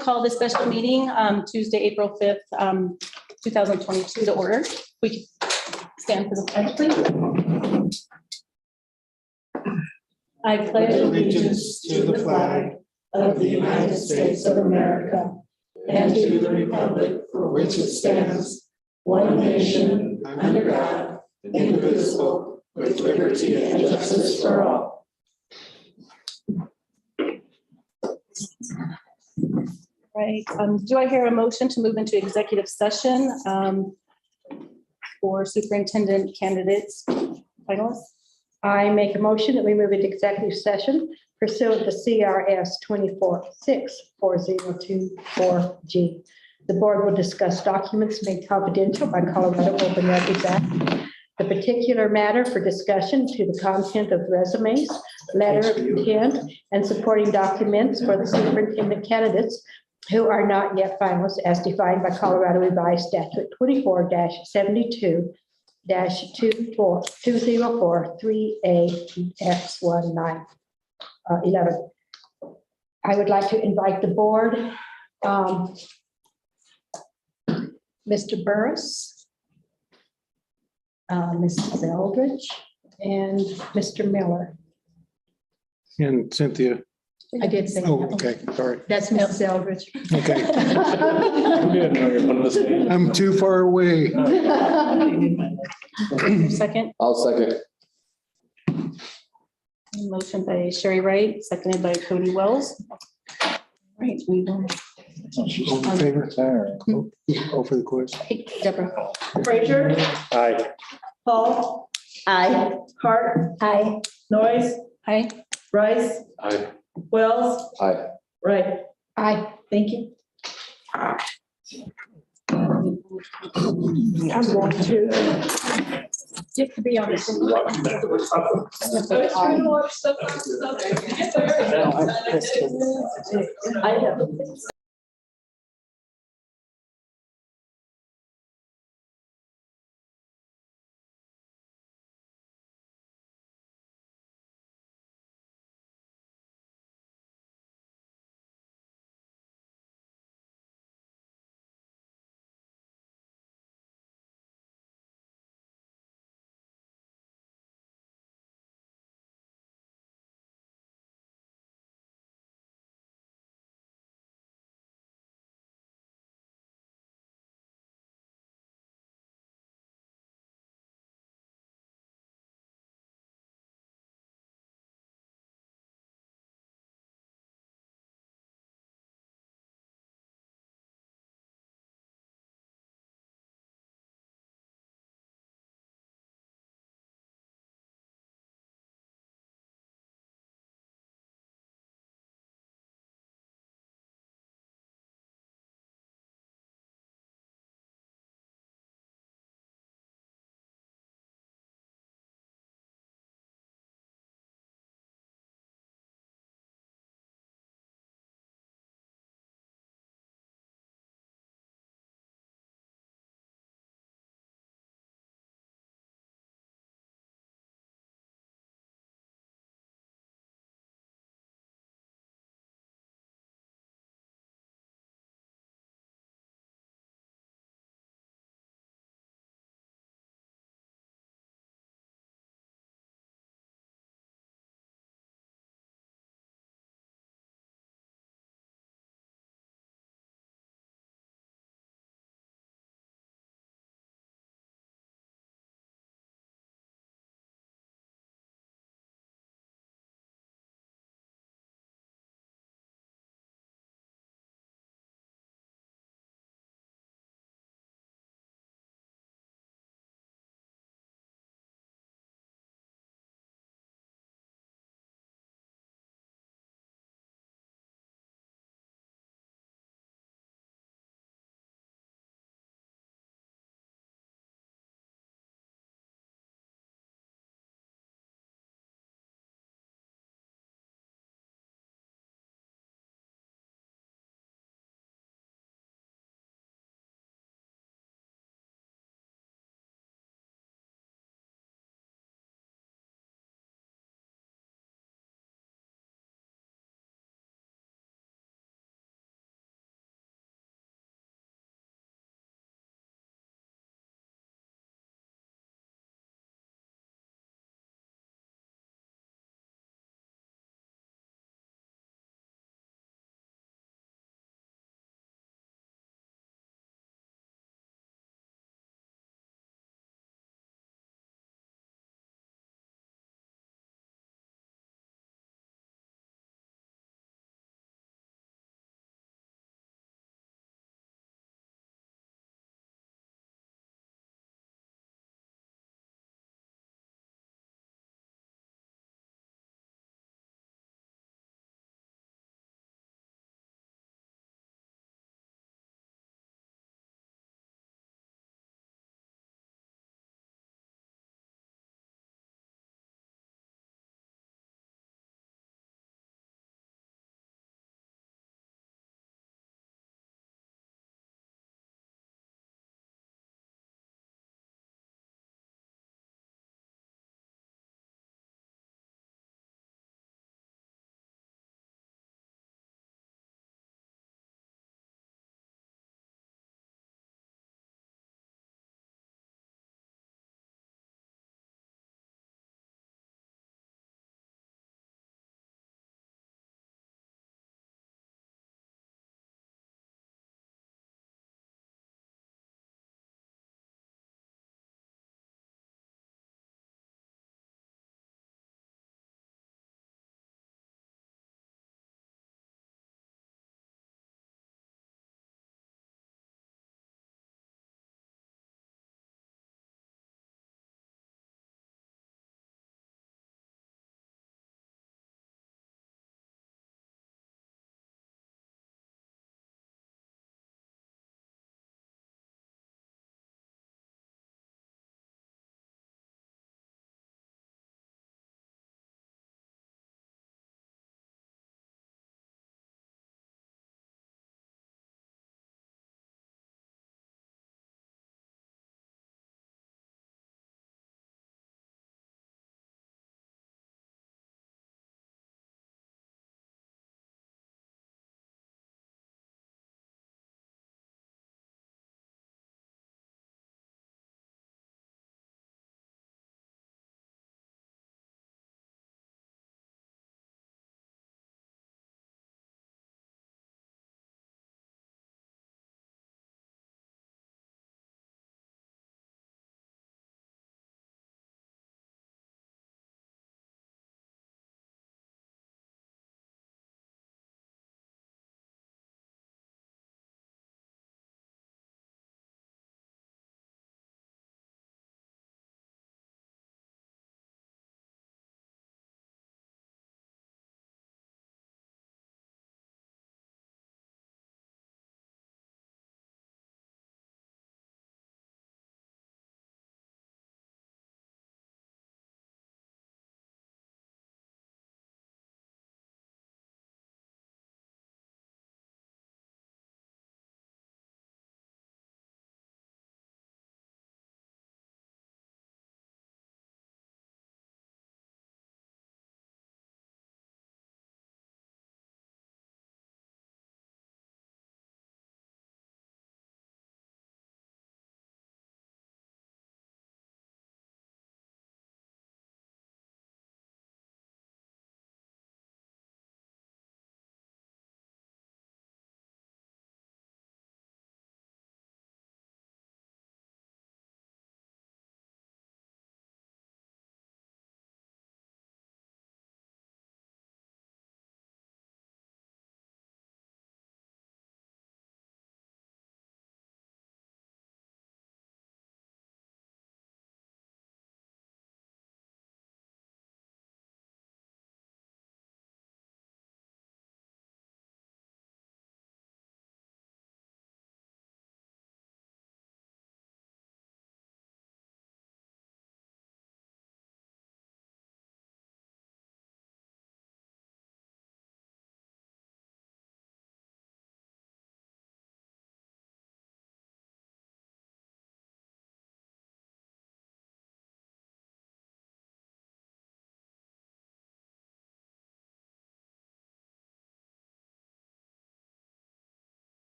Call this special meeting Tuesday, April 5th, 2022 to order. We can stand for the pledge, please. I pledge allegiance to the flag of the United States of America and to the republic for which it stands, one nation, under God, indivisible, with liberty and justice for all. Right. Do I hear a motion to move into executive session for superintendent candidates finalists? I make a motion that we move into executive session pursuant to CRS 24-64024G. The board will discuss documents made confidential by Colorado Open Records Act. The particular matter for discussion to the content of resumes, letter of intent, and supporting documents for the superintendent candidates who are not yet finalists as defined by Colorado Revised Statute 24-7204-3AX19. 11. I would like to invite the board, Mr. Burris, Mrs. Eldridge, and Mr. Miller. And Cynthia. I did say Oh, that. okay, sorry. That's Mrs. Eldridge. Okay. I'm too far away. Second. I'll second. Motion by Sherry Wright, seconded by Cody Wells. Right, we will. All in favor? Oh, for the quiz. Deborah. Frazier, Aye. Paul, Aye. Hart, Aye. Noyes, Hi. Rice, Aye. Wells, Aye. Wright. Aye. Thank you. I'm going to get to be on this. I was trying to watch stuff. I have.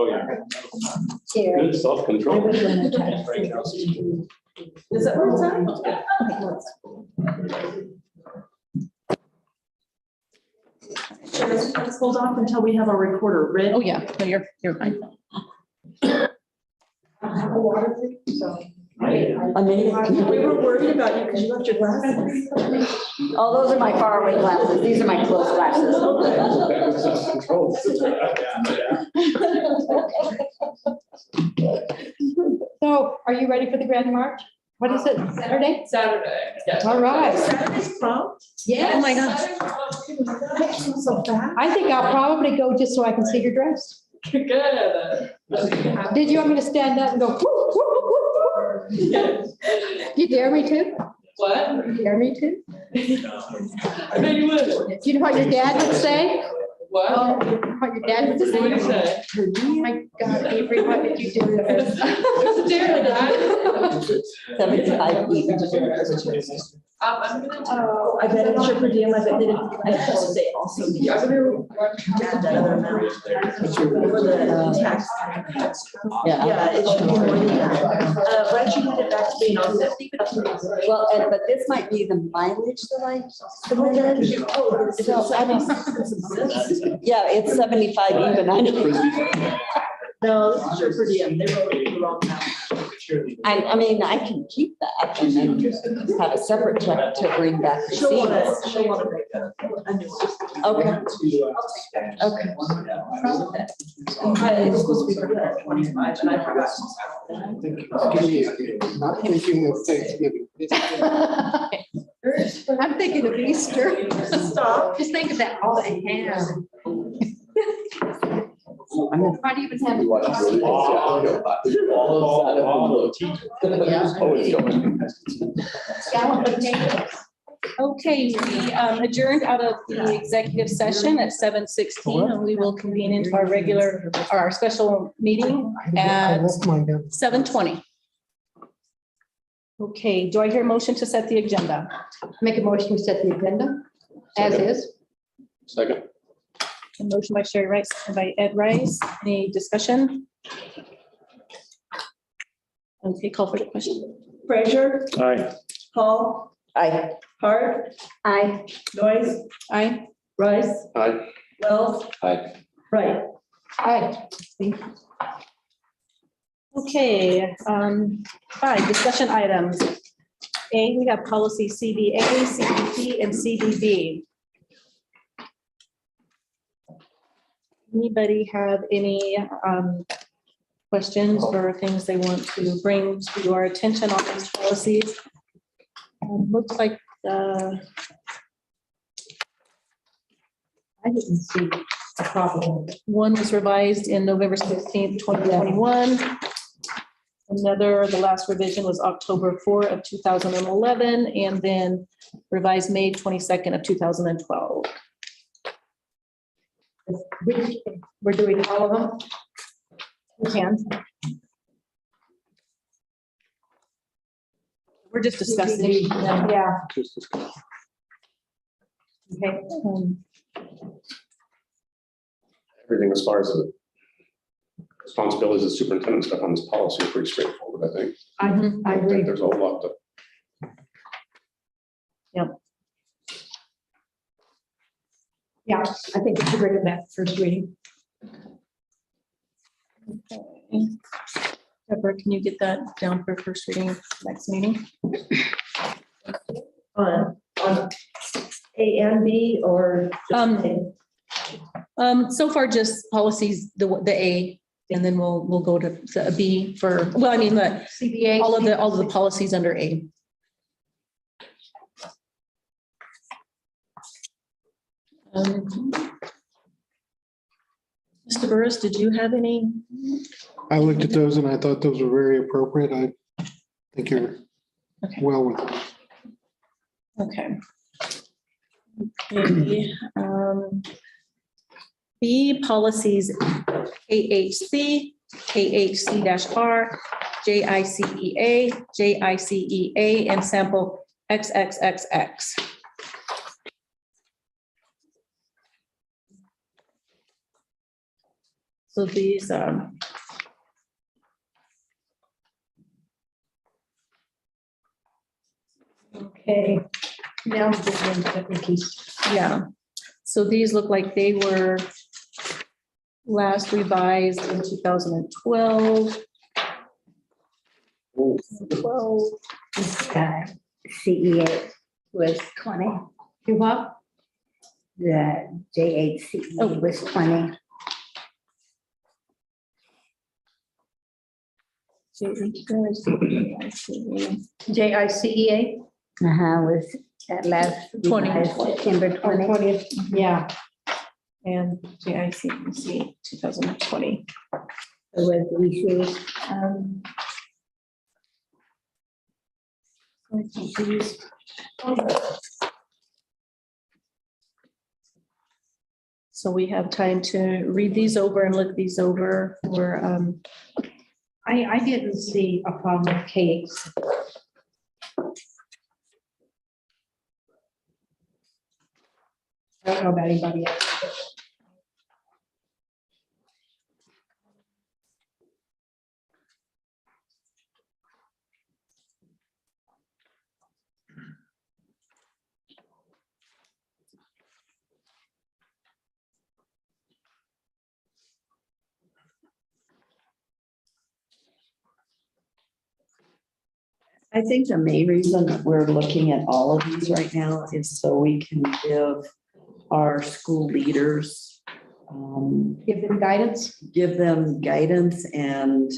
Oh, yeah. Here. Good self-control. Is that where it's at? Sure, let's hold off until we have our recorder ready. Oh, yeah, no, you're fine. I made it. We were worried about you because you left your glasses. Oh, those are my faraway glasses. These are my close glasses. So are you ready for the Grand March? What is it, Saturday? Saturday. Yeah. All right. Saturday's prompt? Yes. Oh, my gosh. So fast. I think I'll probably go just so I can see your dress. Good. Did you want me to stand up and go, whoop, whoop, whoop, whoop? You dare me to? What? You dare me to? I bet you would. Do you know what your dad would say? What? What your dad would What do you say? say? Oh my God, Avery, what did you do to her? Stare at that. 75 each. I'm gonna. Oh, I bet it's your per diem. I bet they didn't. I have to say also. Yeah, I'm gonna add that other amount. For the tax. Yeah. Yeah, it should be more than that. Why don't you hand it back to me and I'll see. Well, but this might be the mileage that I submitted. Oh, So, I mean, yeah, it's 75 even. I know. no, this is your per diem. They wrote it the wrong amount. I mean, I can keep that and then have a separate check to bring back She'll want receipts. to, she'll want to make a new one. Okay, okay. It was supposed to be for 25 and I forgot. Not thinking of Thanksgiving. I'm thinking of Easter. Stop. Just think of that, all the ham. Might even have. Scallop potatoes. Okay, we adjourned out of the executive session at 7:16, and we will convene into our regular, or our special meeting I at left mine down. 7:20. Okay, do I hear a motion to set the agenda? Make a motion, we set the agenda as is. Second. A motion by Sherry Rice, and by Ed Rice. Any discussion? Okay, call for the question. Frazier, Aye. Paul, Aye. Hart, Aye. Noyes, Aye. Rice, Aye. Wells, Aye. Wright. Aye. Okay, 5, discussion items. A, we have policy CBA, CBP, and CBB. Anybody have any questions or things they want to bring to our attention on these policies? Looks like I didn't see a problem. one was revised in November 16th, 2021. Another, the last revision was October 4 of 2011, and then revised May 22nd of 2012. We're doing all of them? We can. We're just discussing. Yeah. Okay. Everything as far as the responsibilities of superintendent stuff on this policy is pretty straightforward, I think. I I agree. think there's a whole lot to. Yeah, I think it's a great event, first reading. Deborah, can you get that down for first reading next meeting? On A and B or? just A? So far, just policies, the A, and then we'll go to a B for, well, I mean, the, CBA. all of the policies under A. Mr. Burris, did you have any? I looked at those and I thought those were very appropriate. I think you're Okay. well with. Okay. Okay, B, policies KHC, KHC-R, JICEA, JICEA, and sample XXXX. So these, Okay. Now, we're going to Nikki's. yeah, so these look like they were last revised in 2012. 12. CEA was 20. You what? The JHCE was 20. JICEA? Was at last 20. revised September 20. 20th, yeah. And JICC 2020. It was EC. So we have time to read these over and look these over for, I didn't see a problem with cakes. I don't know about anybody else. I think the main reason that we're looking at all of these right now is so we can give our school leaders, Give them guidance. give them guidance and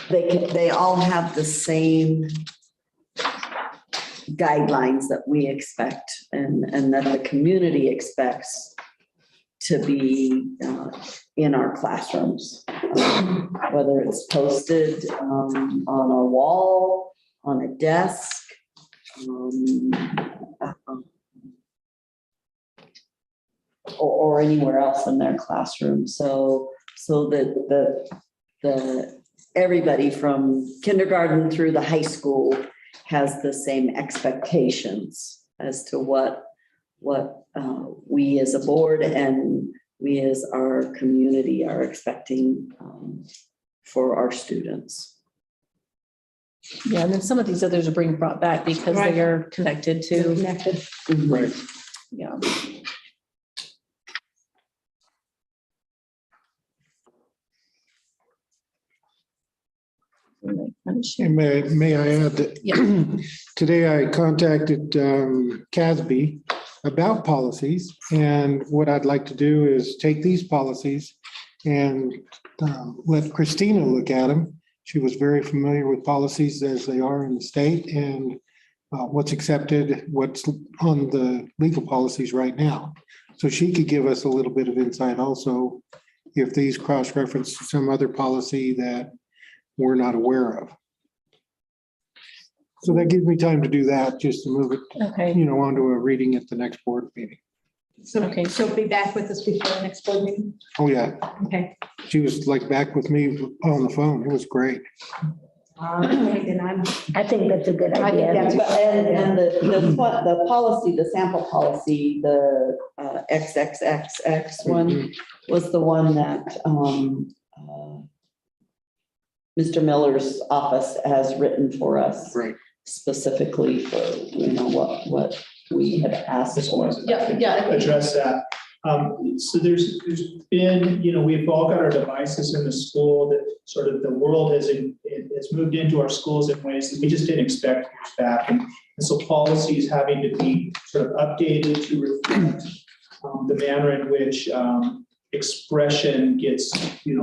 they all have the same guidelines that we expect and that the community expects to be in our classrooms. Whether it's posted on a wall, on a desk, or anywhere else in their classroom. So that the everybody from kindergarten through the high school has the same expectations as to what we as a board and we as our community are expecting for our students. yeah, and then some of these others are being brought back because Right. they are connected to, Connected. Right. yeah. And may I add that today I contacted CASB about policies, and what I'd like to do is take these policies and let Christina look at them. She was very familiar with policies as they are in the state and what's accepted, what's on the legal policies right now. So she could give us a little bit of insight also if these cross-reference to some other policy that we're not aware of. So that gives me time to do that, just to move it, Okay, onto a reading at the next board meeting. So, Okay. so be back with us before the next board meeting? Oh, yeah. Okay. She was like back with me on the phone. It was great. Then I think that's a good I think idea. that's- And the policy, the sample policy, the XXXX one was the one that Mr. Miller's office has written for us. Right. Specifically for, what we had asked for. Address that. So there's been, we've all got our devices in the school that sort of the world has moved into our schools in ways that we just didn't expect years back. And so policies having to be sort of updated to reflect the manner in which expression gets,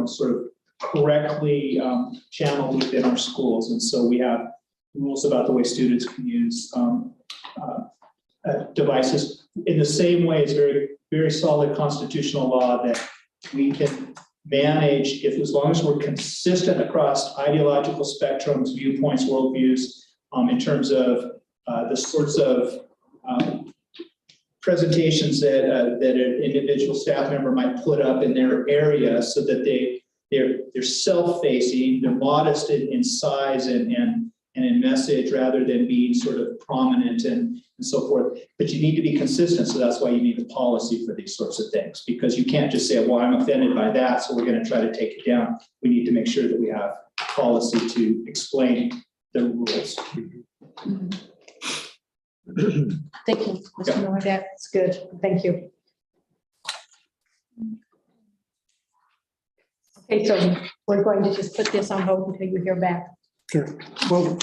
sort of correctly channeled within our schools. And so we have rules about the way students can use devices in the same way as very, very solid constitutional law that we can manage as long as we're consistent across ideological spectrums, viewpoints, worldviews, in terms of the sorts of presentations that an individual staff member might put up in their area so that they're self-facing, they're modest in size and and in message rather than being sort of prominent and so forth. But you need to be consistent. So that's why you need a policy for these sorts of things, because you can't just say, well, I'm offended by that, so we're going to try to take it down. We need to make sure that we have policy to explain the rules. Thank you, Mr. Miller. That's good. Thank you. Okay, so we're going to just put this on hold until you hear back. Sure. Well,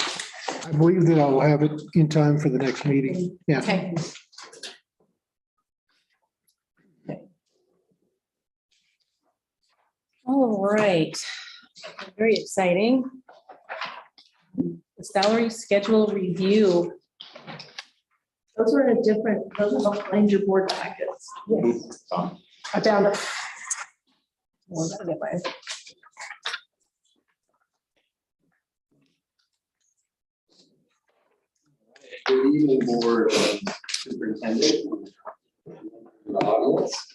I believe that I'll have it in time for the next meeting. Yeah. Okay. All right, very exciting. The salary schedule review. Those are in a different, those are behind your board packets. Yes. I found it. Well, that'll get by. Good evening, Board Superintendent. The audience.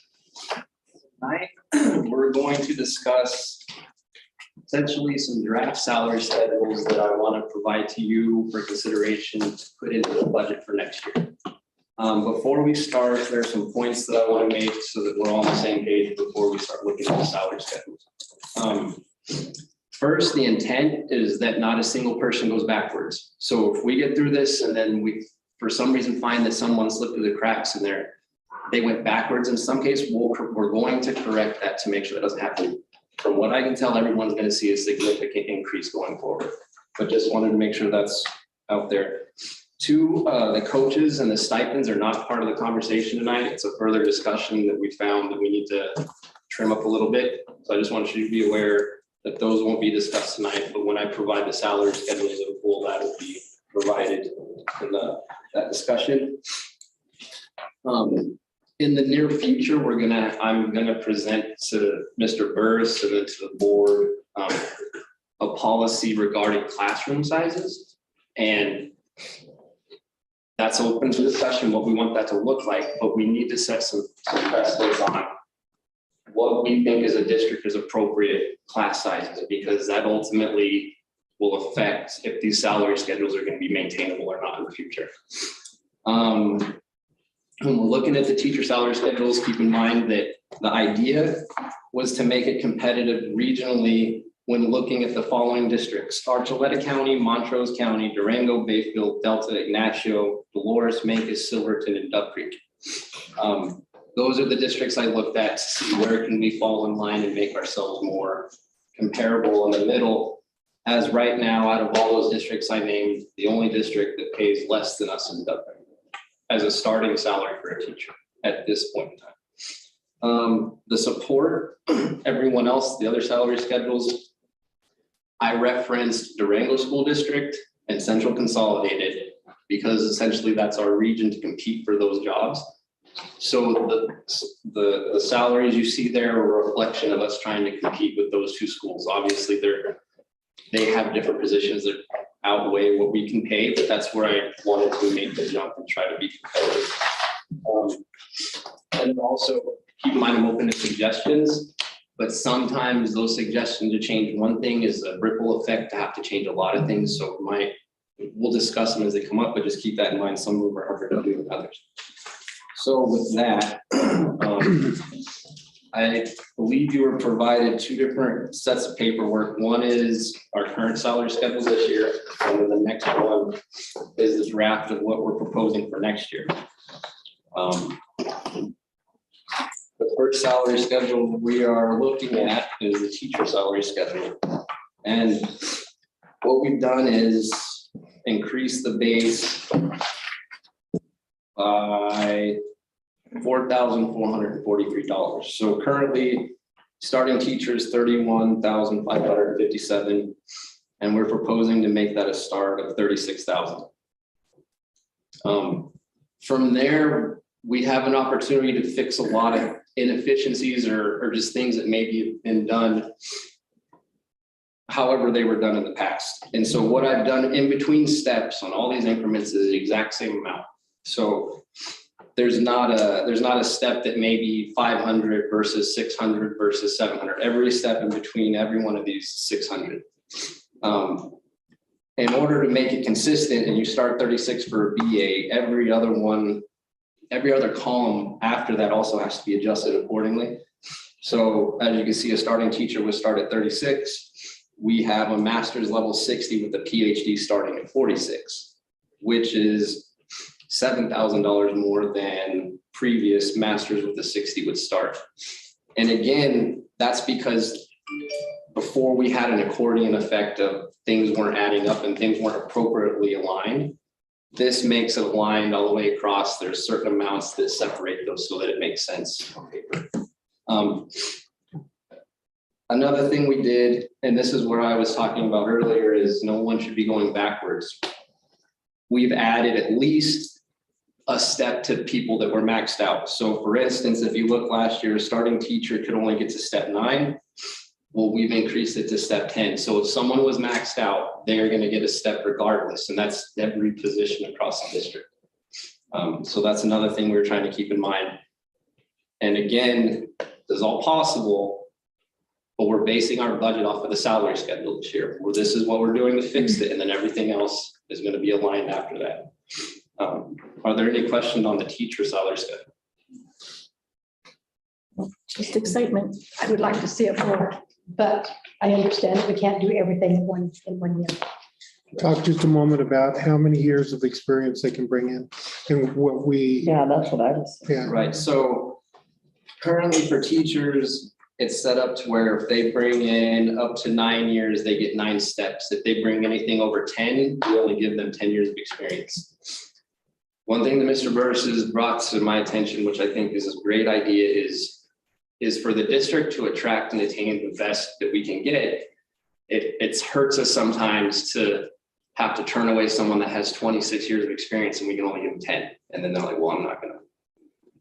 Tonight, we're going to discuss essentially some draft salary schedules that I want to provide to you for consideration to put into the budget for next year. Before we start, there's some points that I want to make so that we're all on the same page before we start looking at the salary schedules. First, the intent is that not a single person goes backwards. So if we get through this and then we, for some reason, find that someone slipped through the cracks in there, they went backwards in some case, we're going to correct that to make sure that doesn't happen. From what I can tell, everyone's going to see a significant increase going forward, but just wanted to make sure that's out there. Two, the coaches and the stipends are not part of the conversation tonight. It's a further discussion that we found that we need to trim up a little bit. So I just want you to be aware that those won't be discussed tonight, but when I provide the salary schedule as a whole, that will be provided in that discussion. In the near future, I'm gonna present to Mr. Burris and then to the board a policy regarding classroom sizes, and that's open to discussion what we want that to look like, but we need to set some precedents on what we think as a district is appropriate class sizes, because that ultimately will affect if these salary schedules are going to be maintainable or not in the future. When we're looking at the teacher salary schedules, keep in mind that the idea was to make it competitive regionally when looking at the following districts: Archuleta County, Montrose County, Durango, Bayfield, Delta, Ignacio, Dolores, Mancos, Silverton, and Duck Creek. Those are the districts I looked at to see where can we fall in line and make ourselves more comparable in the middle. As right now, out of all those districts I named, the only district that pays less than us is Duck Creek as a starting salary for a teacher at this point in time. The support, everyone else, the other salary schedules, I referenced Durango School District and Central Consolidated because essentially that's our region to compete for those jobs. So the salaries you see there are a reflection of us trying to compete with those two schools. Obviously, they have different positions that outweigh what we can pay, but that's where I wanted to make the jump and try to be competitive. And also keep in mind I'm open to suggestions, but sometimes those suggestions to change one thing is a ripple effect to have to change a lot of things. So we'll discuss them as they come up, but just keep that in mind. Some of them are harder to do than others. So with that, I believe you were provided two different sets of paperwork. One is our current salary schedule this year, and then the next one is the draft of what we're proposing for next year. The first salary schedule we are looking at is the teacher salary schedule. And what we've done is increase the base by $4,443. So currently, starting teachers $31,557, and we're proposing to make that a start of $36,000. From there, we have an opportunity to fix a lot of inefficiencies or just things that maybe have been done however they were done in the past. And so what I've done in between steps on all these increments is the exact same amount. So there's not a step that may be 500 versus 600 versus 700. Every step in between every one of these is 600. in order to make it consistent and you start 36 for a BA, every other column after that also has to be adjusted accordingly. So as you can see, a starting teacher would start at 36. We have a master's level 60 with a PhD starting at 46, which is $7,000 more than previous masters with the 60 would start. And again, that's because before we had an accordion effect of things weren't adding up and things weren't appropriately aligned. This makes it aligned all the way across. There's certain amounts that separate those so that it makes sense on paper. Another thing we did, and this is where I was talking about earlier, is no one should be going backwards. We've added at least a step to people that were maxed out. So for instance, if you look last year, a starting teacher could only get to step 9. Well, we've increased it to step 10. So if someone was maxed out, they're going to get a step regardless. And that's every position across the district. So that's another thing we're trying to keep in mind. And again, this is all possible, but we're basing our budget off of the salary schedule this year, where this is what we're doing to fix it. And then everything else is going to be aligned after that. Are there any questions on the teacher salary schedule? Just excitement. I would like to see it more, but I understand that we can't do everything in one year. Talk just a moment about how many years of experience they can bring in and what we, Yeah, that's what I was. yeah. Right, so currently for teachers, it's set up to where if they bring in up to 9 years, they get 9 steps. If they bring anything over 10, we only give them 10 years of experience. One thing that Mr. Burris has brought to my attention, which I think is a great idea, is for the district to attract and attain the best that we can get. It hurts us sometimes to have to turn away someone that has 26 years of experience and we can only give them 10. And then they're like, well, I'm not going to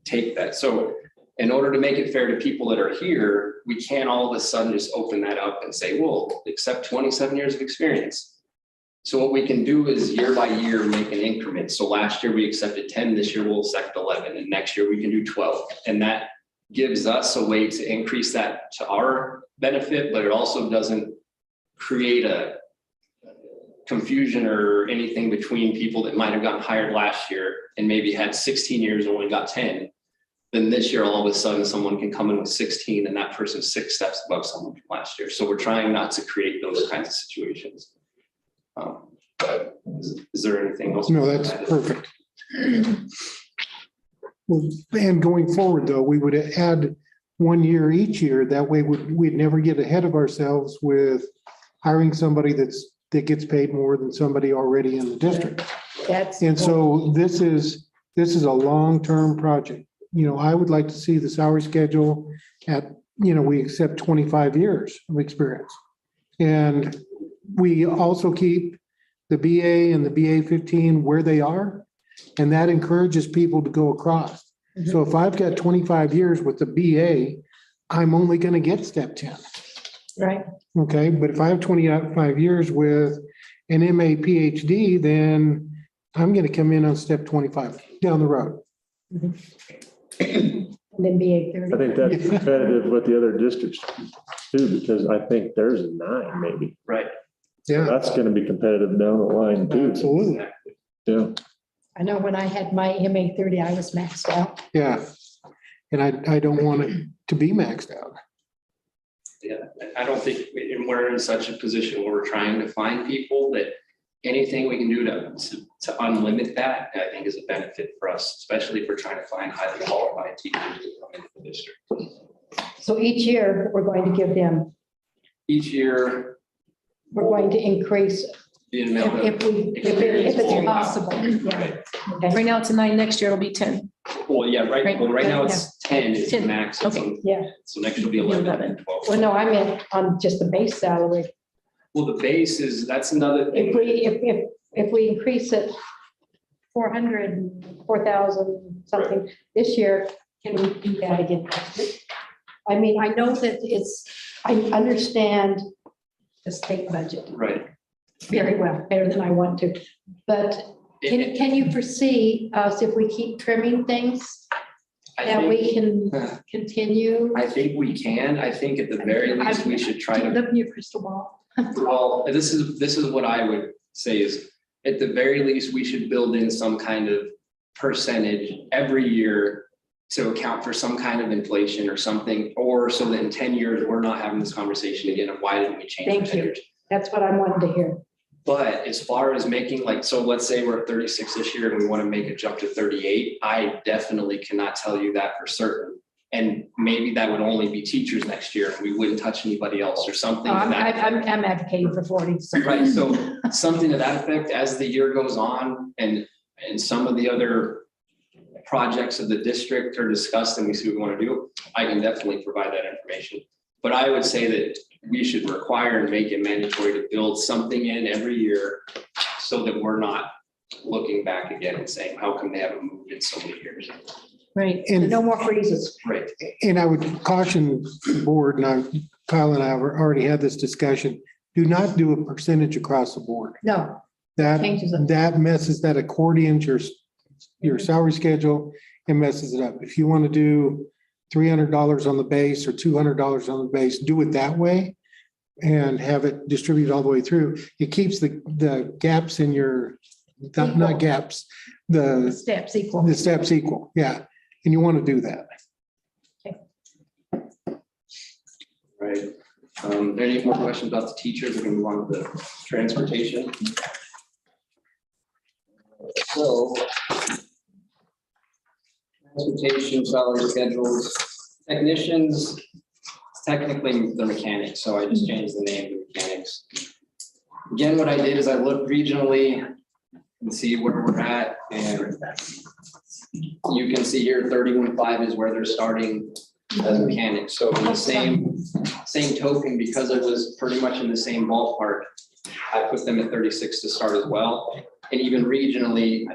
take that. So in order to make it fair to people that are here, we can't all of a sudden just open that up and say, well, accept 27 years of experience. So what we can do is year by year, make an increment. So last year we accepted 10, this year we'll accept 11, and next year we can do 12. And that gives us a way to increase that to our benefit, but it also doesn't create a confusion or anything between people that might have gotten hired last year and maybe had 16 years and only got 10. Then this year, all of a sudden, someone can come in with 16 and that person's 6 steps above someone from last year. So we're trying not to create those kinds of situations. Is there anything else? No, that's perfect. Well, and going forward, though, we would add 1 year each year. That way we'd never get ahead of ourselves with hiring somebody that gets paid more than somebody already in the district. And so this is a long-term project. You know, I would like to see the salary schedule at, you know, we accept 25 years of experience. And we also keep the BA and the BA 15 where they are, and that encourages people to go across. So if I've got 25 years with the BA, I'm only going to get step 10. Right. Okay, but if I have 25 years with an MA PhD, then I'm going to come in on step 25 down the road. And then BA 30. I think that's competitive with the other districts too, because I think there's 9 maybe. Right. Yeah, That's going to be competitive down the line too. absolutely. Yeah. I know when I had my MA 30, I was maxed out. Yeah. And I don't want it to be maxed out. Yeah, I don't think, and we're in such a position where we're trying to find people that anything we can do to unlimit that, I think is a benefit for us, especially if we're trying to find highly qualified teachers to come into the district. So each year, we're going to give them, Each year, we're going to increase the amount if of. if it's possible. Yeah. Right. Okay. Right now it's a 9, next year it'll be 10. Well, yeah, right now it's 10 is the 10. max. Okay. Yeah. So next year will be 11 and 12. Well, no, I meant on just the base salary. Well, the base is, that's another thing. If we increase it 4,000 something this year, can we do that again? I mean, I know that I understand the state budget Right. very well, better than I want to. But can you foresee us if we keep trimming things that we can continue? I think we can. I think at the very least, we should try to. Look in your crystal ball. Well, this is what I would say is, at the very least, we should build in some kind of percentage every year to account for some kind of inflation or something, or so that in 10 years, we're not having this conversation again of why didn't we change in Thank 10 you. years? That's what I wanted to hear. But as far as making like, so let's say we're at 36 this year and we want to make a jump to 38, I definitely cannot tell you that for certain. And maybe that would only be teachers next year. We wouldn't touch anybody else or something. I'm to that effect. advocating for 40. Right, so something to that effect as the year goes on and some of the other projects of the district are discussed and we see what we want to do, I can definitely provide that information. But I would say that we should require and make it mandatory to build something in every year so that we're not looking back again and saying, how come they haven't moved in so many years? Right, And- no more freezes. Right. And I would caution the board, and Kyle and I have already had this discussion, do not do a percentage across the board. No, That, changes it. that messes, that accordions your salary schedule and messes it up. If you want to do $300 on the base or $200 on the base, do it that way and have it distributed all the way through. It keeps the gaps in your, not gaps, The steps equal. the steps equal. Yeah. And you want to do that. Right. Any more questions about the teachers? We're gonna move on to the transportation. So. Transportation, salary schedules, technicians, technically they're mechanics, so I just changed the name to mechanics. Again, what I did is I looked regionally and see where we're at, and you can see here 31.5 is where they're starting as mechanics. So in the same token, because it was pretty much in the same ballpark, I put them at 36 to start as well. And even regionally,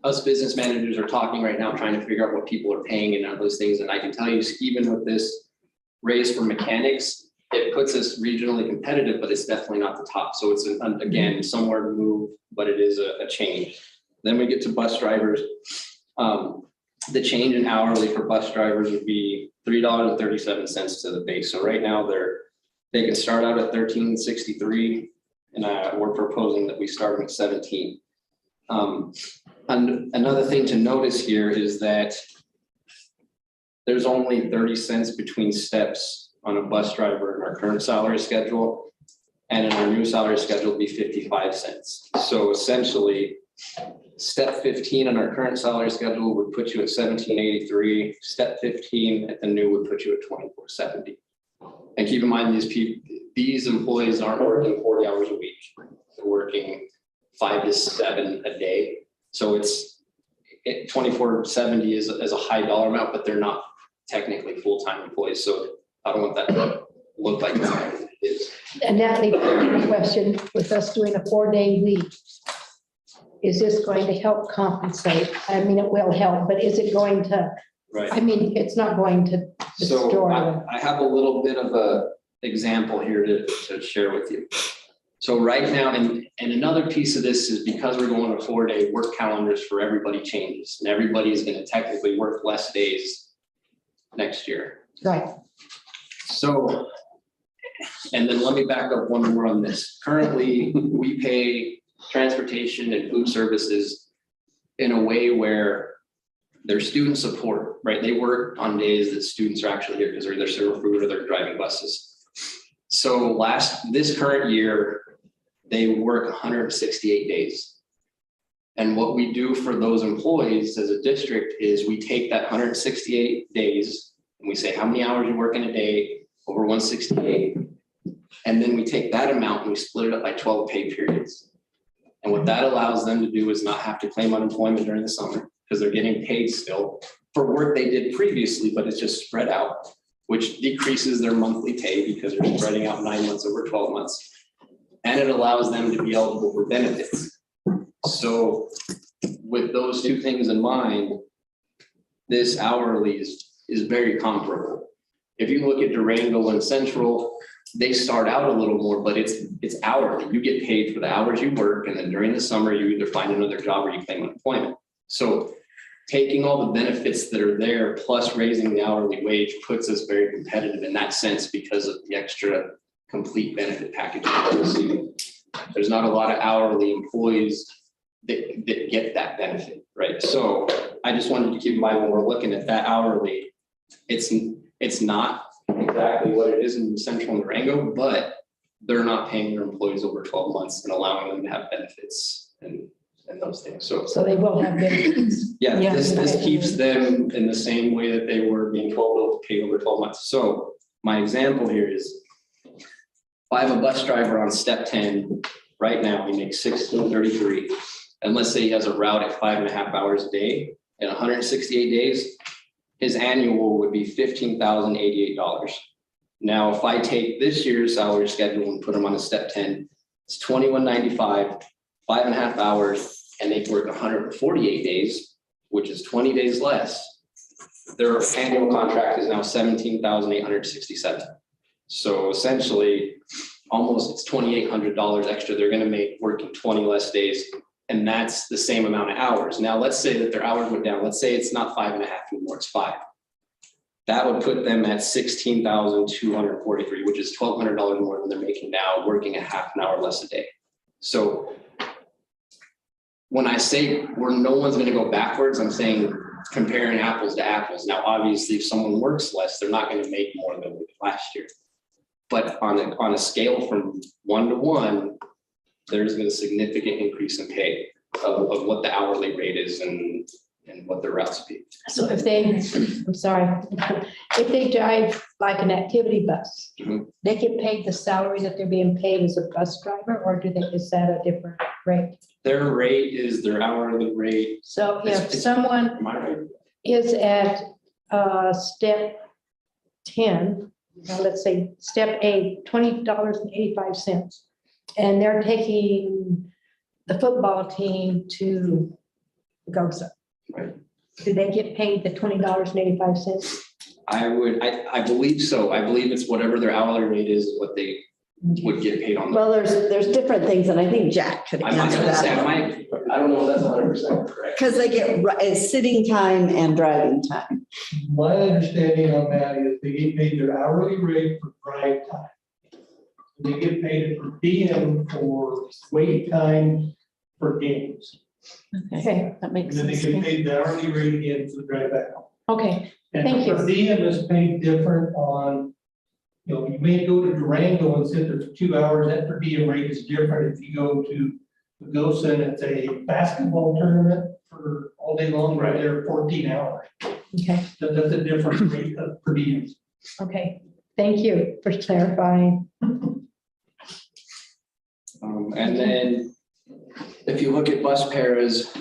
us business managers are talking right now, trying to figure out what people are paying and all those things. And I can tell you, even with this raise for mechanics, it puts us regionally competitive, but it's definitely not the top. So it's, again, somewhere to move, but it is a change. Then we get to bus drivers. The change in hourly for bus drivers would be $3.37 to the base. So right now they can start out at $13.63, and we're proposing that we start them at $17. And another thing to notice here is that there's only 30 cents between steps on a bus driver in our current salary schedule, and in our new salary schedule would be 55 cents. So essentially, step 15 on our current salary schedule would put you at 17.83. Step 15 at the new would put you at 24.70. And keep in mind, these employees aren't working 40 hours a week. They're working 5 to 7 a day. So it's 24.70 is a high dollar amount, but they're not technically full-time employees. So I don't want that to look like it is. And that leads to the question, with us doing a 4-day week, is this going to help compensate? I mean, it will help, but is it going to, Right. I mean, it's not going to So destroy. I have a little bit of a example here to share with you. So right now, and another piece of this is because we're going to 4-day work calendars for everybody changes, and everybody is going to technically work less days next year. Right. So, and then let me back up one more on this. Currently, we pay transportation and food services in a way where they're student support, right? They work on days that students are actually here because they're either serving food or they're driving buses. So this current year, they work 168 days. And what we do for those employees as a district is we take that 168 days and we say, how many hours you work in a day over 168? And then we take that amount and we split it up by 12 pay periods. And what that allows them to do is not have to claim unemployment during the summer because they're getting paid still for work they did previously, but it's just spread out, which decreases their monthly pay because they're spreading out 9 months over 12 months. And it allows them to be eligible for benefits. So with those two things in mind, this hourly is very comparable. If you look at Durango and Central, they start out a little more, but it's hourly. You get paid for the hours you work, and then during the summer, you either find another job or you claim unemployment. So taking all the benefits that are there plus raising the hourly wage puts us very competitive in that sense because of the extra complete benefit package. There's not a lot of hourly employees that get that benefit, right? So I just wanted to keep in mind when we're looking at that hourly, it's not exactly what it is in Central Durango, but they're not paying their employees over 12 months and allowing them to have benefits and those things. So So they will have benefits. yeah, Yeah. this keeps them in the same way that they were being told to pay over 12 months. So my example here is, if I have a bus driver on step 10 right now, he makes $16.33. And let's say he has a route at 5.5 hours a day, in 168 days, his annual would be $15,088. Now, if I take this year's salary schedule and put him on a step 10, it's $21.95, 5.5 hours, and they work 148 days, which is 20 days less. Their annual contract is now $17,867. So essentially, almost it's $2,800 extra they're going to make working 20 less days. And that's the same amount of hours. Now, let's say that their hours went down. Let's say it's not 5.5 anymore, it's 5. That would put them at $16,243, which is $1,200 more than they're making now, working a half an hour less a day. So when I say no one's going to go backwards, I'm saying comparing apples to apples. Now, obviously, if someone works less, they're not going to make more than they did last year. But on a scale from 1 to 1, there's been a significant increase in pay of what the hourly rate is and what their routes be. So if they, I'm sorry, if they drive like an activity bus, Mhm. they get paid the salary that they're being paid as a bus driver, or do they, is that a different rate? Their rate is their hourly rate. So if It's- someone My rate. is at step 10, now let's say step 8, $20.85, and they're taking the football team to Goza. Right. Do they get paid the $20.85? I believe so. I believe it's whatever their hourly rate is, what they would get paid on. Well, there's different things, and I think Jack could I'm answer gonna say, that. I don't know if that's 100% correct. Because they get sitting time and driving time. My understanding on that is they get paid their hourly rate for drive time. They get paid per diem for wait time for games. Okay, That And makes then they sense. get paid the hourly rate again for the drive back home. okay, And Thank you. per diem is paid different on, you may go to Durango and sit there for 2 hours, that per diem rate is different. If you go to Gosa and it's a basketball tournament for all day long, right there, 14 hours. okay, That's a different rate of per diem. okay. Thank you for clarifying. And then if you look at bus pairs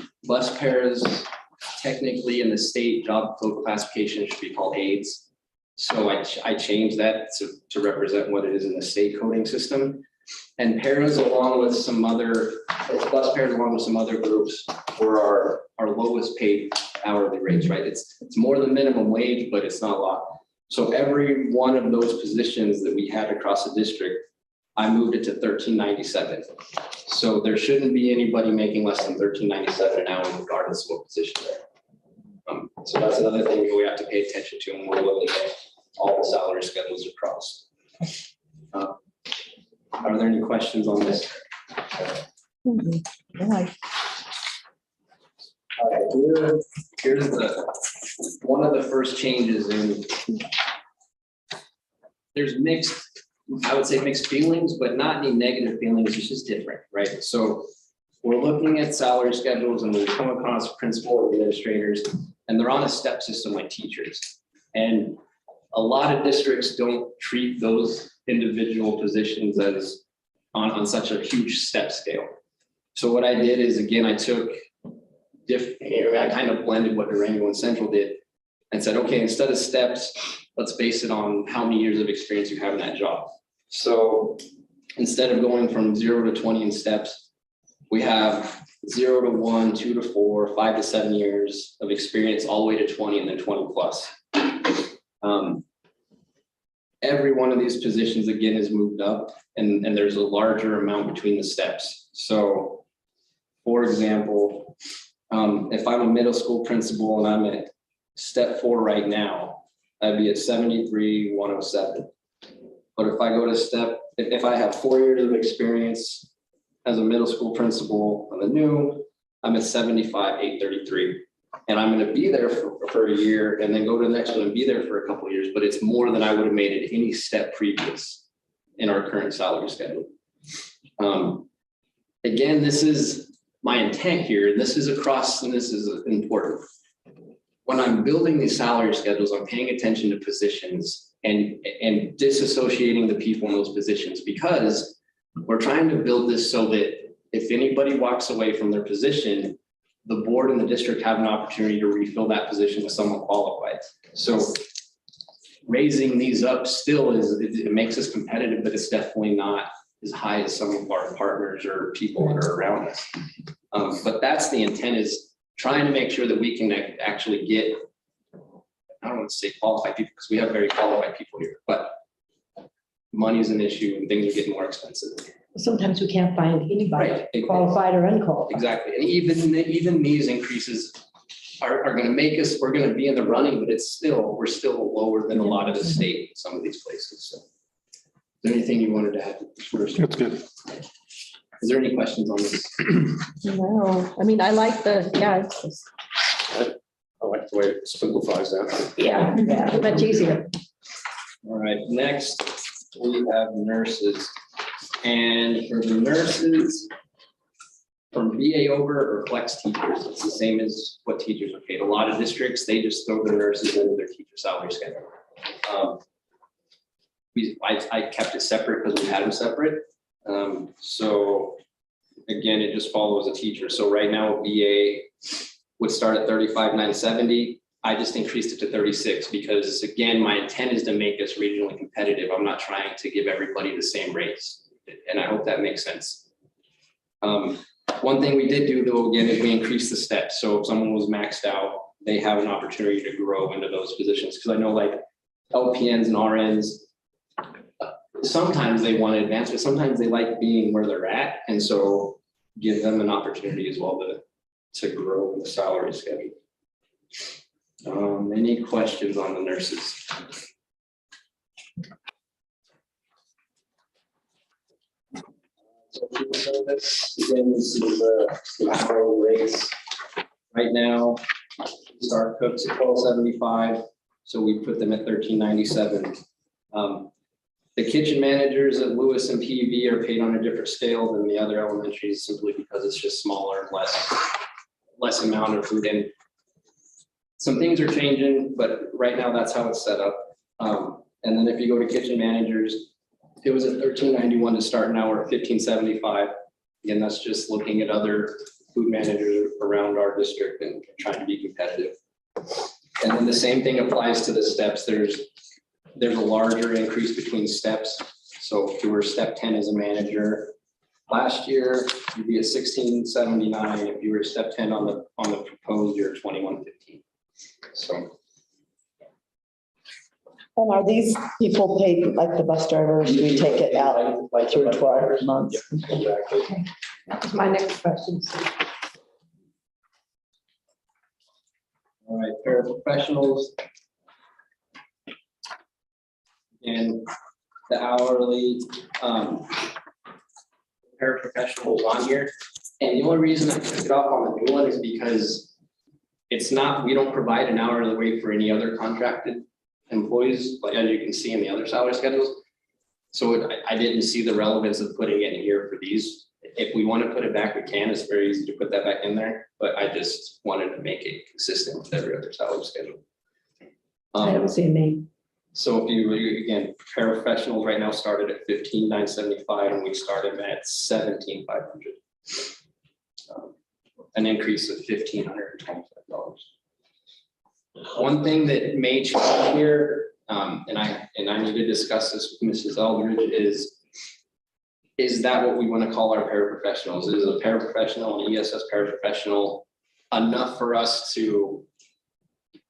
technically in the state job code classification should be called aides. So I changed that to represent what it is in the state coding system. And pairs along with some other, bus pairs along with some other groups were our lowest paid hourly rates, right? It's more than minimum wage, but it's not a lot. So every one of those positions that we had across the district, I moved it to $13.97. So there shouldn't be anybody making less than $13.97 an hour regardless of what position they're in. So that's another thing that we have to pay attention to when we're looking at all the salary schedules across. Are there any questions on this? All right, here's one of the first changes in. There's I would say mixed feelings, but not any negative feelings. It's just different, right? So we're looking at salary schedules and we come across principal administrators and they're on a step system like teachers. And a lot of districts don't treat those individual positions as on such a huge step scale. So what I did is, again, I kind of blended what Durango and Central did and said, okay, instead of steps, let's base it on how many years of experience you have in that job. So instead of going from 0 to 20 in steps, we have 0 to 1, 2 to 4, 5 to 7 years of experience, all the way to 20 and then 20 plus. Every one of these positions, again, is moved up and there's a larger amount between the steps. So for example, if I'm a middle school principal and I'm at step 4 right now, I'd be at 73,107. But if I go to if I have 4 years of experience as a middle school principal on the new, I'm at 75,833. And I'm gonna be there for a year and then go to the next one and be there for a couple of years, but it's more than I would have made at any step previous in our current salary schedule. Again, this is my intent here, and this is across, and this is important. When I'm building these salary schedules, I'm paying attention to positions and disassociating the people in those positions, because we're trying to build this so that if anybody walks away from their position, the board and the district have an opportunity to refill that position with someone qualified. So raising these up still it makes us competitive, but it's definitely not as high as some of our partners or people that are around us. But that's the intent, is trying to make sure that we can actually get, I don't want to say qualified people, because we have very qualified people here, but money is an issue and things are getting more expensive. Sometimes we can't find anybody, Right. qualified or unqualified. Exactly. And even these increases are going to make us, we're going to be in the running, but we're still lower than a lot of the state in some of these places. So is there anything you wanted to add first? That's good. Is there any questions on this? No, I mean, I like it's just, I like the way it simplifies that. Yeah, much easier. All right, next we have nurses. And for the nurses, from VA over or flex teachers, it's the same as what teachers are paid. A lot of districts, they just throw their nurses into their teacher salary schedule. I kept it separate because we had them separate. So again, it just follows a teacher. So right now, VA would start at 35,970. I just increased it to 36 because, again, my intent is to make us regionally competitive. I'm not trying to give everybody the same rates. And I hope that makes sense. One thing we did do, though, again, is we increased the steps. So if someone was maxed out, they have an opportunity to grow into those positions. Because I know, like, LPNs and RNs, sometimes they want to advance, but sometimes they like being where they're at. And so give them an opportunity as well to grow in the salary schedule. Any questions on the nurses? So again, this is the hourly rates. Right now, our cooks at $12.75, so we put them at $13.97. The kitchen managers at Lewis and PV are paid on a different scale than the other elementaries, simply because it's just smaller, less amount of food in. Some things are changing, but right now that's how it's set up. And then if you go to kitchen managers, it was at $13.91 to start, now we're at $15.75. Again, that's just looking at other food managers around our district and trying to be competitive. And then the same thing applies to the steps. There's a larger increase between steps. So if you were step 10 as a manager, last year you'd be at $16.79. If you were step 10 on the proposed, you're $21.15. So. And are these people paid like the bus drivers? We take it out through 12 months. Yeah, exactly. That was my next question. All right, paraprofessionals. And the hourly paraprofessionals on here. And the only reason I took it off on the new one is because we don't provide an hourly rate for any other contracted employees, like as you can see in the other salary schedules. So I didn't see the relevance of putting it in here for these. If we want to put it back, we can. It's very easy to put that back in there, but I just wanted to make it consistent with every other salary schedule. I don't see a name. So if you, again, paraprofessionals right now started at $15,975 and we started at $17,500. An increase of $1,525. One thing that may change here, and I need to discuss this with Mrs. Eldridge, is that what we want to call our paraprofessionals? Is a paraprofessional, an ESS paraprofessional, enough for us to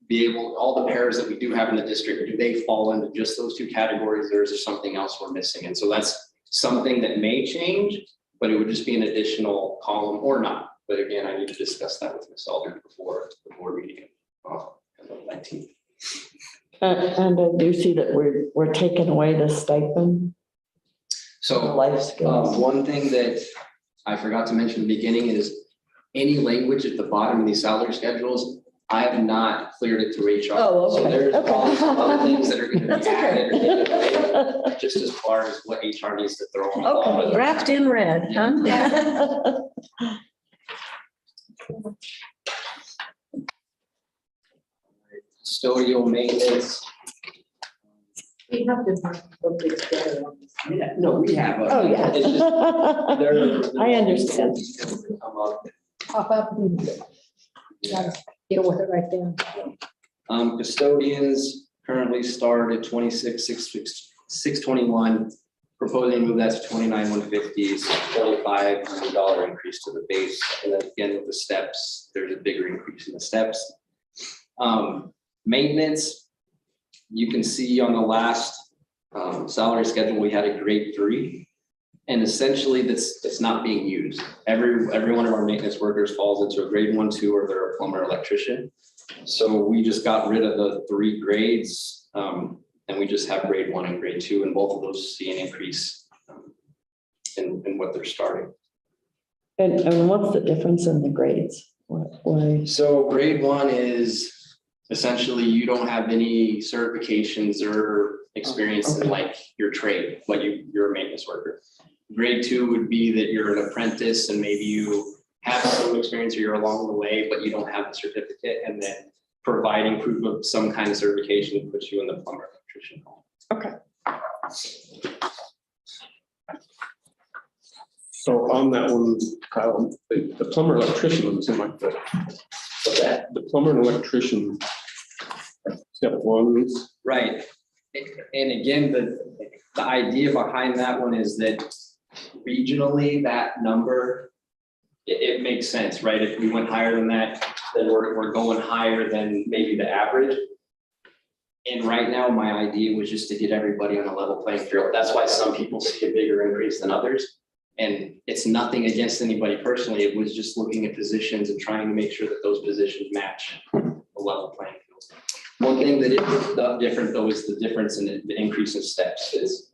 be able, all the pairs that we do have in the district, do they fall into just those two categories, or is there something else we're missing? And so that's something that may change, but it would just be an additional column or not. But again, I need to discuss that with Ms. Eldridge before the board meeting on the 19th. And I do see that we're taking away the stipend. So life skills. one thing that I forgot to mention in the beginning is any language at the bottom of these salary schedules, I have not cleared it through HR. Oh, So okay, there's okay. probably some other things that are gonna That's be added or taken away, okay. just as far as what HR needs to throw on. Okay. Wrapped in red, huh? Custodial maintenance. We have to put something together on this. Yeah, no, we have. Oh, yeah. It's just, they're. I understand. Come up. Pop up and deal with it right then. Custodians currently start at 26,621, proposing to move that to 29,150, so $4,500 increase to the base. And then again, with the steps, there's a bigger increase in the steps. Maintenance, you can see on the last salary schedule, we had a grade 3. And essentially it's not being used. Every one of our maintenance workers falls into a grade 1, 2, or they're a plumber, electrician. So we just got rid of the 3 grades, and we just have grade 1 and grade 2, and both of those see an increase in what they're starting. And what's the difference in the grades? Why? So grade 1 is essentially you don't have any certifications or experience in like your trade, but you're a maintenance worker. Grade 2 would be that you're an apprentice and maybe you have some experience or you're along the way, but you don't have the certificate, and then providing proof of some kind of certification puts you in the plumber electrician. Okay. So on that one, Kyle, the plumber electrician one seemed like the plumber and electrician step 1. Right. And again, the idea behind that one is that regionally, that number, it makes sense, right? If we went higher than that, then we're going higher than maybe the average. And right now, my idea was just to get everybody on a level playing field. That's why some people see a bigger increase than others. And it's nothing against anybody personally. It was just looking at positions and trying to make sure that those positions match the level playing field. One thing that is different though is the difference in the increase in steps. It's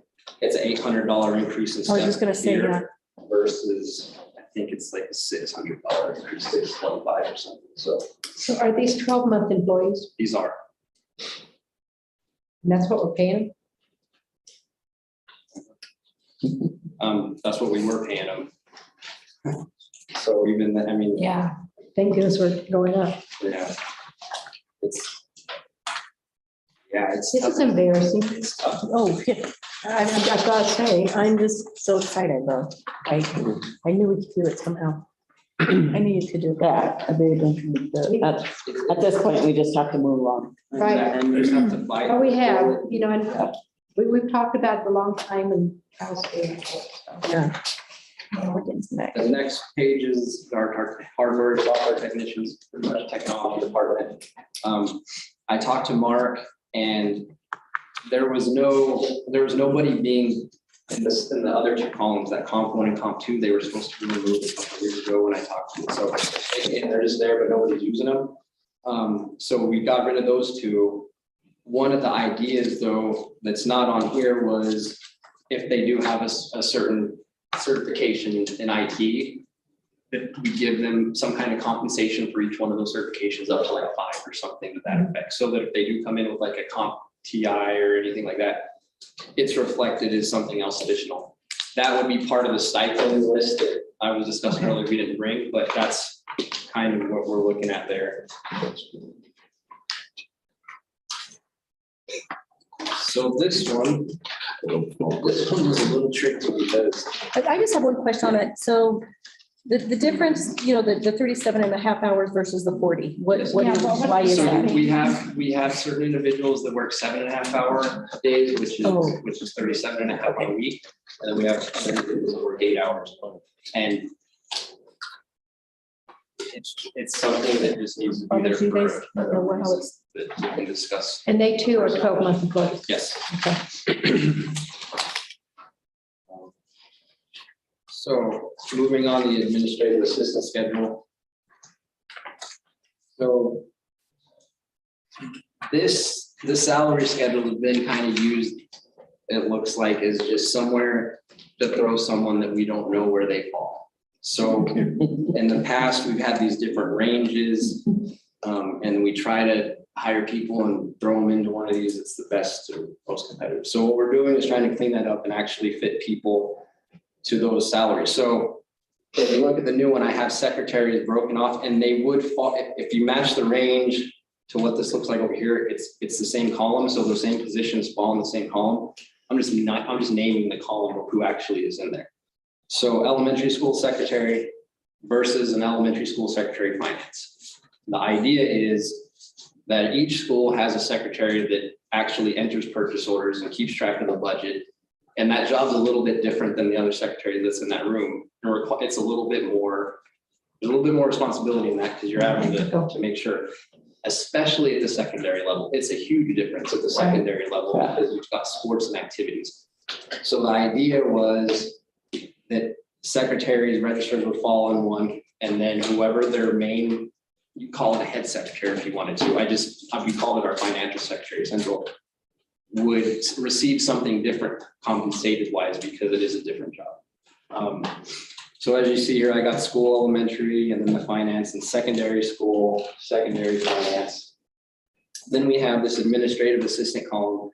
an $800 increase in steps. I was just gonna say here that. Versus, I think it's like a $600 increase, $625 or something. So So are these 12-month employees? these are. And that's what we're paying? That's what we were paying them. So even that, I mean. Yeah. Thank goodness we're going up. Yeah. It's This tough. is embarrassing. It's tough. Oh, I've got to say, I'm just so excited though. I knew we could do it somehow. I knew you could do that. Yeah, I really don't. At this point, we just have to move on. Right. And you just have to fight. Oh, we have, you know, and we've talked about it a long time and how's it. Yeah. We're getting some The next page is our hardware, software technicians, pretty much technology department. I talked to Mark and there was nobody being in the other 2 columns, that comp 1 and comp 2, they were supposed to be removed a couple of years ago when I talked to them. So and they're just there, but nobody's using them. So we got rid of those 2. One of the ideas though, that's not on here was if they do have a certain certification in IT, that we give them some kind of compensation for each one of those certifications up to like 5 or something to that effect. So that if they do come in with like a comp TI or anything like that, it's reflected as something else additional. That would be part of the stipend list that I was discussing earlier we didn't bring, but that's kind of what we're looking at there. So this one was a little tricky because I just have one question on it. So the difference, you know, the 37.5 hours versus the 40, why is so that? we have certain individuals that work 7.5 hour days, which is 37.5 a week. And then we have other individuals that work 8 hours. And it's something that just needs to be there. Do you guys for know how it's? that we can discuss. And they too are 12-month employees. Yes. Okay. So moving on the administrative assistant schedule. So the salary schedule has been kind of used, it looks like, as just somewhere to throw someone that we don't know where they fall. So in the past, we've had these different ranges, and we try to hire people and throw them into one of these. It's the best or most competitive. So what we're doing is trying to clean that up and actually fit people to those salaries. So if you look at the new one, I have secretaries broken off, and they would fall, if you match the range to what this looks like over here, it's the same column. So the same positions fall in the same column. I'm just naming the column of who actually is in there. So elementary school secretary versus an elementary school secretary finance. The idea is that each school has a secretary that actually enters purchase orders and keeps track of the budget. And that job's a little bit different than the other secretary that's in that room. It's a little bit more, there's a little bit more responsibility in that because you're having to make sure, especially at the secondary level. It's a huge difference at the secondary level because you've got sports and activities. So the idea was that secretaries, registers would fall in one, and then whoever their main, you call it a head secretary if you wanted to. We called it our financial secretary central, would receive something different compensated wise because it is a different job. So as you see here, I got school, elementary, and then the finance, and secondary school, secondary finance. Then we have this administrative assistant column.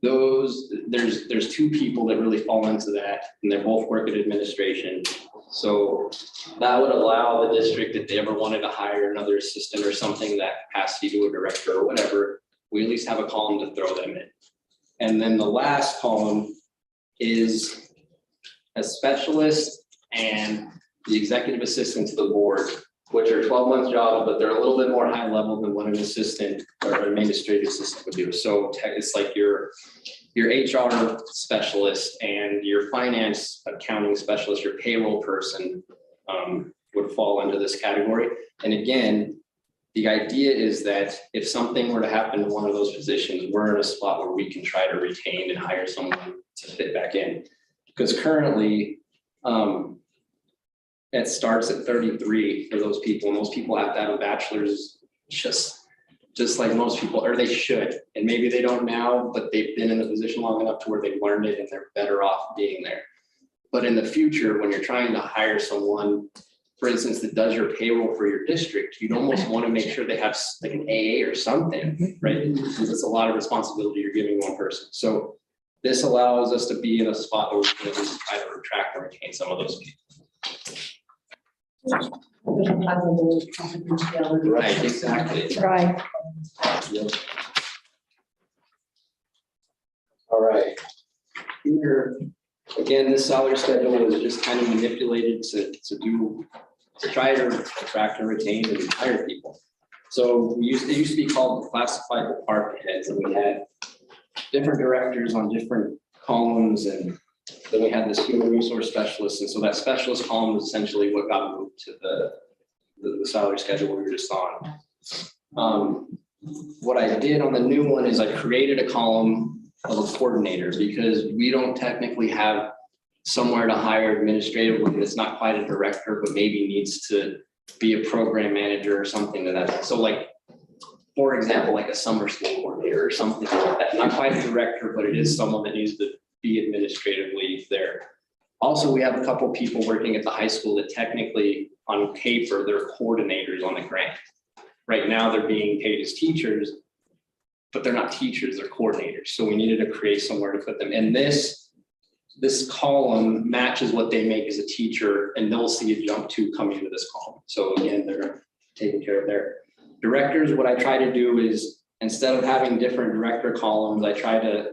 There's two people that really fall into that, and they both work at administration. So that would allow the district, if they ever wanted to hire another assistant or something, that capacity to a director or whatever, we at least have a column to throw them in. And then the last column is a specialist and the executive assistant to the board, which are 12-month jobs, but they're a little bit more high level than what an assistant or an administrative assistant would do. So it's like your HR specialist and your finance accounting specialist, your payroll person would fall under this category. And again, the idea is that if something were to happen to one of those positions, we're in a spot where we can try to retain and hire someone to fit back in. Because currently, it starts at 33 for those people, and those people have to have a bachelor's just like most people, or they should. And maybe they don't now, but they've been in the position long enough to where they've learned it and they're better off being there. But in the future, when you're trying to hire someone, for instance, that does your payroll for your district, you'd almost want to make sure they have like an AA or something, right? Because it's a lot of responsibility you're giving one person. So this allows us to be in a spot where we can at least try to attract and retain some of those people. Right, exactly. Right. Yep. All right. Here, again, this salary schedule was just kind of manipulated to try to attract and retain and hire people. So it used to be called the classified department heads, and we had different directors on different columns, and then we had this human resource specialist. And so that specialist column was essentially what got moved to the salary schedule we were just on. What I did on the new one is I created a column of a coordinator, because we don't technically have somewhere to hire administratively that's not quite a director, but maybe needs to be a program manager or something to that. So like, for example, like a summer school coordinator or something like that. Not quite a director, but it is someone that needs to be administratively there. Also, we have a couple people working at the high school that technically on paper, they're coordinators on the grant. Right now, they're being paid as teachers, but they're not teachers, they're coordinators. So we needed to create somewhere to put them. And this column matches what they make as a teacher, and they'll see a jump to coming into this column. So again, they're taking care of their directors. What I try to do is, instead of having different director columns, I try to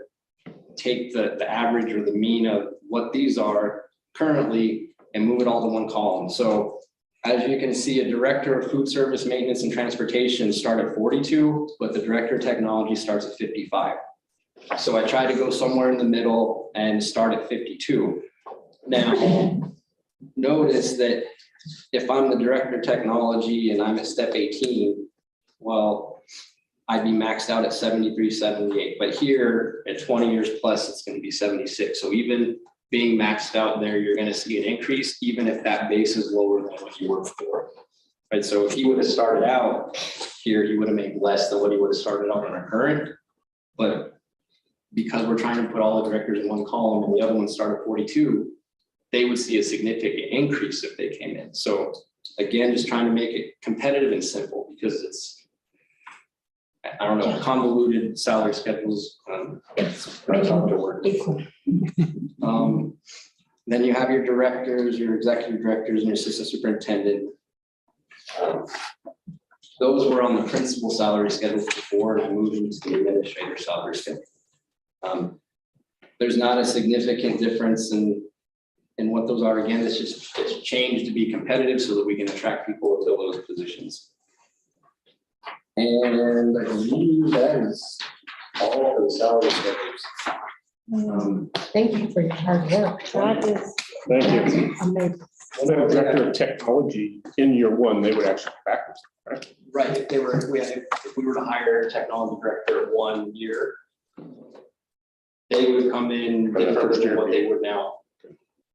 take the average or the mean of what these are currently and move it all to one column. So as you can see, a director of food service, maintenance, and transportation start at 42, but the director of technology starts at 55. So I try to go somewhere in the middle and start at 52. Now, notice that if I'm the director of technology and I'm at step 18, well, I'd be maxed out at 73, 78. But here at 20 years plus, it's going to be 76. So even being maxed out there, you're going to see an increase, even if that base is lower than what you were before. Right. So if he would have started out here, he would have made less than what he would have started out on a current. But because we're trying to put all the directors in one column and the other ones start at 42, they would see a significant increase if they came in. So again, just trying to make it competitive and simple because it's, I don't know, convoluted salary schedules. It's That's hard to work. equal. Then you have your directors, your executive directors, and your assistant superintendent. Those were on the principal salary schedule before and moved into the administrator salary schedule. There's not a significant difference in what those are. Again, it's changed to be competitive so that we can attract people to those positions. And I believe that is all for the salary schedules. Thank you for your hard work. That is Thank you. amazing. Well, then director of technology in year one, they would actually back us, right? Right, if we were to hire a technology director 1 year, they would come in different than what they would now.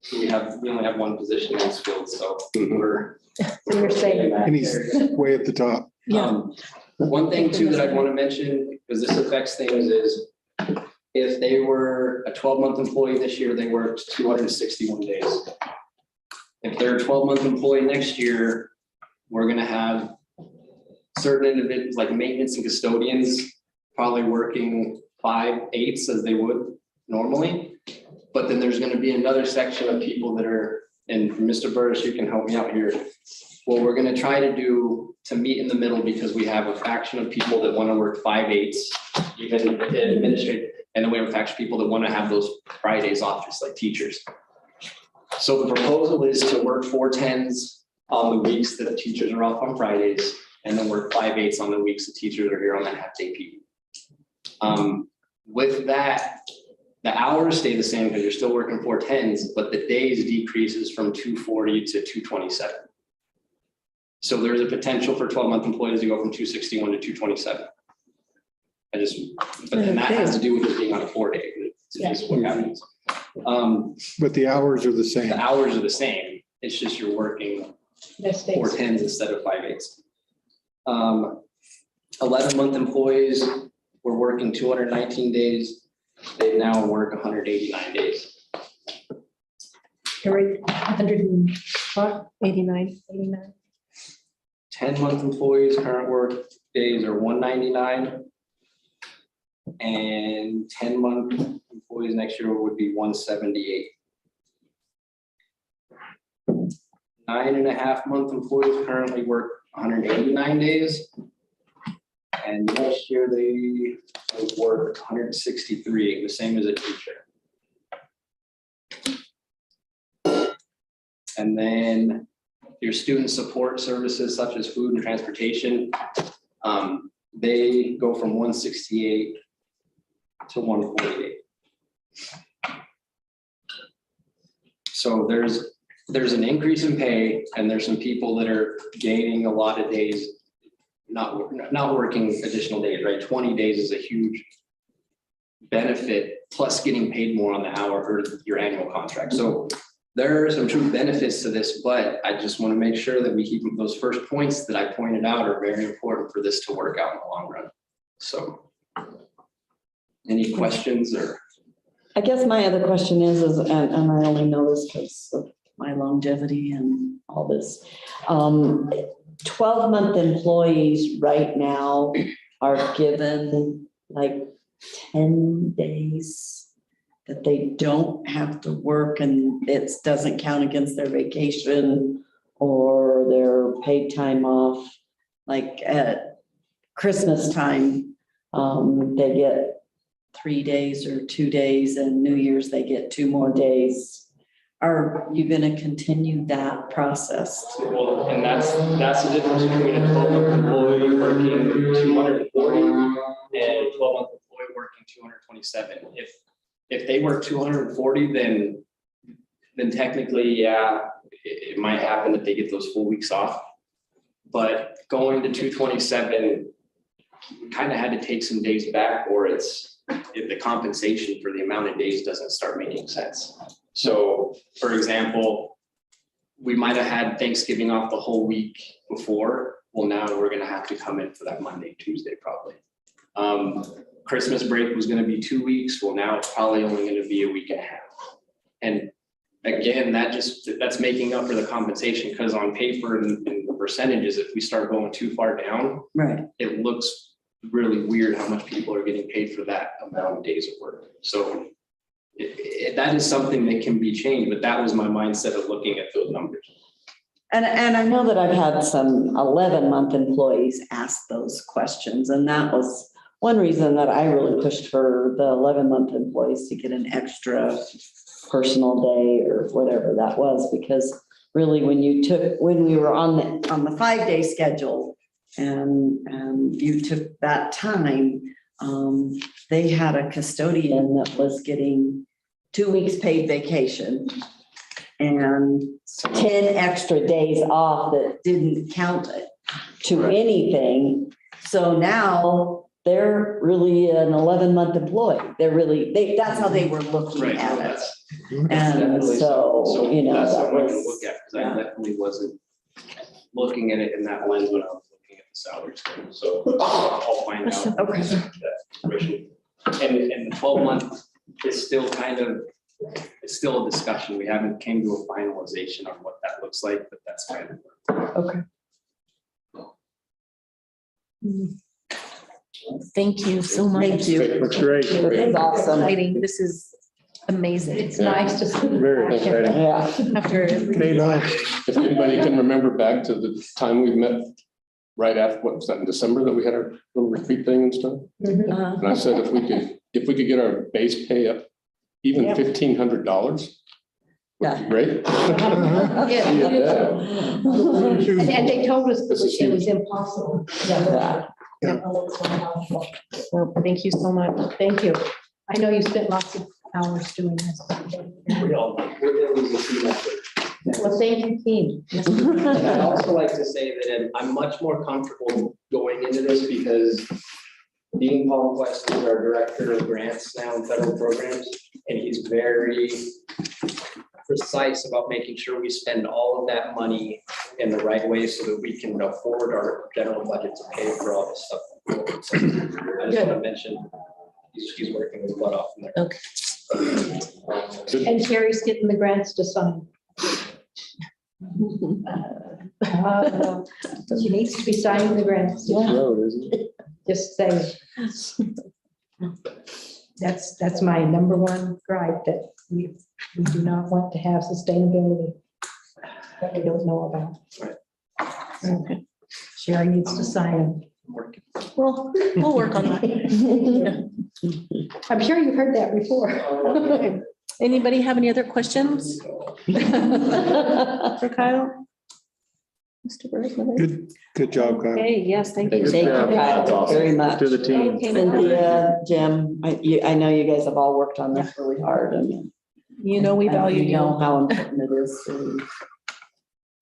So we only have one position in this field, so we're. So you're saying- And he's way at the top. One thing too that I'd want to mention, because this affects things, is if they were a 12-month employee this year, they worked 261 days. If they're a 12-month employee next year, we're gonna have certain individuals like maintenance and custodians probably working 5/8 as they would normally. But then there's gonna be another section of people that are, and Mr. Burris, you can help me out here. What we're gonna try to do to meet in the middle, because we have a faction of people that wanna work 5/8, even administrative, and then we have a faction of people that wanna have those Fridays off, just like teachers. So the proposal is to work 4/10s on the weeks that the teachers are off on Fridays, and then work 5/8 on the weeks the teachers are here on that half-day PD. With that, the hours stay the same because you're still working 4/10s, but the days decreases from 240 to 227. So there's a potential for 12-month employees to go from 261 to 227. But then that has to do with it being on a 4-day. It's just what happens. But the hours are the same. The hours are the same. It's just you're working 4/10s instead of 5/8s. 11-month employees were working 219 days. They now work 189 days. 189. 10-month employees, current work days are 199. And 10-month employees next year would be 178. 9.5-month employees currently work 189 days. And next year they would work 163, the same as a teacher. And then your student support services such as food and transportation, they go from 168 to 148. So there's an increase in pay, and there's some people that are gaining a lot of days, not working additional days, right? 20 days is a huge benefit, plus getting paid more on the hour or your annual contract. So there are some true benefits to this, but I just want to make sure that we keep those first points that I pointed out are very important for this to work out in the long run. So any questions or? I guess my other question is, and I only know this because of my longevity and all this. 12-month employees right now are given like 10 days that they don't have to work, and it doesn't count against their vacation or their paid time off. Like at Christmas time, they get 3 days or 2 days, and New Year's they get 2 more days. Are you going to continue that process? Well, and that's the difference between a 12-month employee working 240 and a 12-month employee working 227. If they work 240, then technically, yeah, it might happen that they get those full weeks off. But going to 227, we kind of had to take some days back, or the compensation for the amount of days doesn't start making sense. So, for example, we might have had Thanksgiving off the whole week before. Well, now we're going to have to come in for that Monday, Tuesday, probably. Christmas break was going to be 2 weeks. Well, now it's probably only going to be a week and a half. And again, that's making up for the compensation, because on paper and the percentages, if we start going too far down, Right. it looks really weird how much people are getting paid for that amount of days of work. So that is something that can be changed, but that was my mindset of looking at those numbers. And I know that I've had some 11-month employees ask those questions, and that was one reason that I really pushed for the 11-month employees to get an extra personal day or whatever that was, because really when we were on the 5-day schedule and you took that time, they had a custodian that was getting 2 weeks paid vacation and 10 extra days off that didn't count it to anything. So now they're really an 11-month employee. That's how they were looking at it. And so, you know, that's that something I can was, look at, because I definitely wasn't looking at it in that lens when I was looking at the salary schedule. So I'll find out. Okay. that information. And the 12-month is still it's still a discussion. We haven't came to a finalization on what that looks like, but that's kind of. okay. Thank you so much. Thank you. That's great. It's awesome. Exciting. This is amazing. It's nice to see. Very exciting. Yeah. After If anybody can remember back to the time we met right after, what was that, in December, that we had our little retreat thing and stuff? Uh-huh. And I said, if we could get our base pay up even Yep. $1,500, would be great. Yeah. And they told us This is it was huge. impossible. Yeah. Well, thank you so much. Thank you. I know you spent lots of hours doing this. We all, it was a team effort. Well, thank you, team. And I'd also like to say that I'm much more comfortable going into this because Dean Palmquist is our director of grants now in federal programs, and he's very precise about making sure we spend all of that money in the right way so that we can afford our general budget to pay for all this stuff. So I just want to mention, he's working his butt off in there. Okay. And Terry's getting the grants to sign. She needs to be signing the grants. Road, isn't it? Just say. That's my number one gripe, that we do not want to have sustainability that we don't know about. Okay. Sherry needs to sign them. Well, we'll work on that. I'm sure you've heard that before. Anybody have any other questions? For Kyle? Mr. Bergman? Good job, Kyle. Okay, yes, thank you. Thank you, Kyle, very much. To the team. Okay, Cynthia, Jim, I know you guys have all worked on this really hard, and you know we value you know you. how important it is for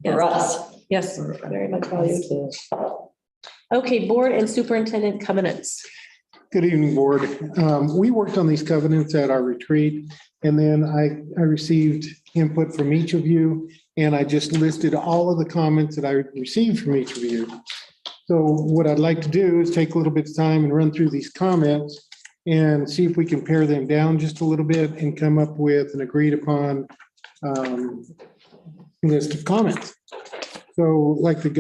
Yes. us. Yes, very much valued. Okay, board and superintendent covenants. Good evening, board. We worked on these covenants at our retreat, and then I received input from each of you, and I just listed all of the comments that I received from each of you. So what I'd like to do is take a little bit of time and run through these comments and see if we can pare them down just a little bit and come up with an agreed upon list of comments. So like the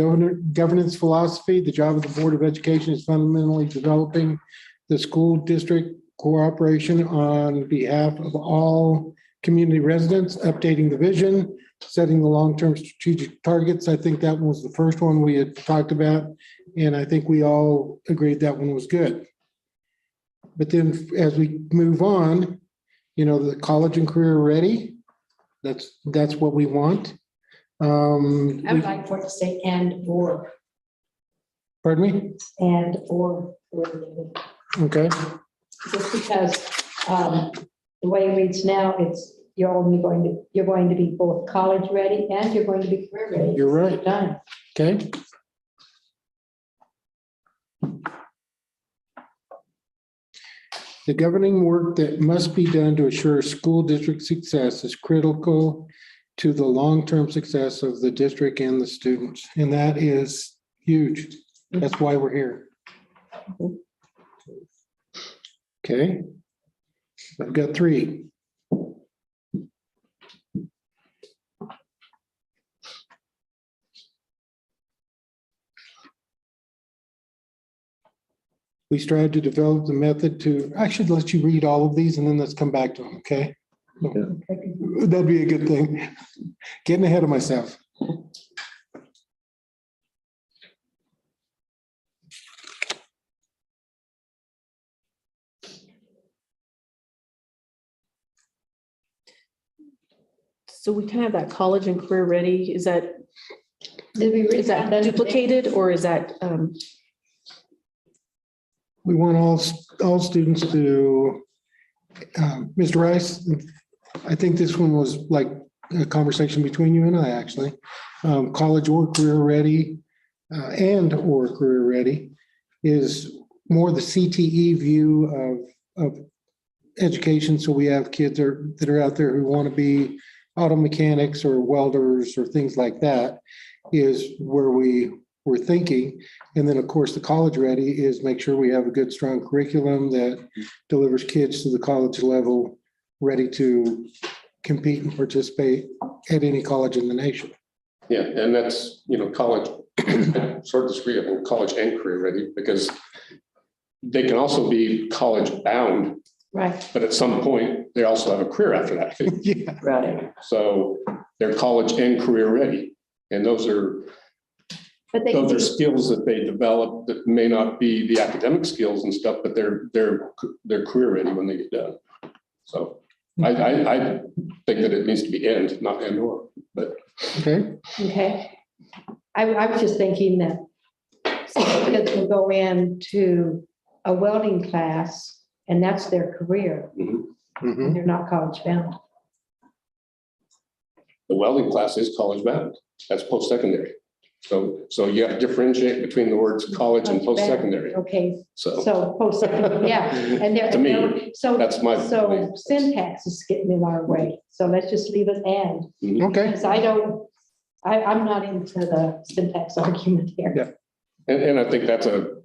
governance philosophy, the job of the Board of Education is fundamentally developing the school district cooperation on behalf of all community residents, updating the vision, setting the long-term strategic targets. I think that was the first one we had talked about, and I think we all agreed that one was good. But then as we move on, you know, the college and career ready, that's what we want. I would like for it to say and or. Pardon me? And or. Okay. Just because the way it reads now, you're going to be both college ready and you're going to be career ready. You're right. Done. Okay. The governing work that must be done to assure school district success is critical to the long-term success of the district and the students. And that is huge. That's why we're here. Okay. I've got 3. We strive to develop the method to, I should let you read all of these and then let's come back to them, okay? That'd be a good thing. Getting ahead of myself. So we kind of have that college and career ready. Is that Is duplicated or is that, We want all students to, Mr. Rice, I think this one was like a conversation between you and I, actually. College or career ready and or career ready is more the CTE view of education. So we have kids that are out there who want to be auto mechanics or welders or things like that is where we're thinking. And then, of course, the college ready is make sure we have a good, strong curriculum that delivers kids to the college level, ready to compete and participate at any college in the nation. Yeah, and that's, college, sort of disagree, I think college and career ready, because they can also be college bound, right. but at some point, they also have a career after that. Yeah. Right. So they're college and career ready. And those are skills that they develop that may not be the academic skills and stuff, but they're career ready when they get done. So I think that it needs to be and, not and or, but. Okay. Okay. I was just thinking that some kids will go into a welding class and that's their career. Mhm. And they're not college bound. The welding class is college bound. That's post-secondary. So you have to differentiate between the words college and post-secondary. Okay, So so post-secondary, yeah. And to me, so that's my. So syntax is getting in our way. So let's just leave it and. Okay. Because I'm not into the syntax argument here. Yeah. And I think that's a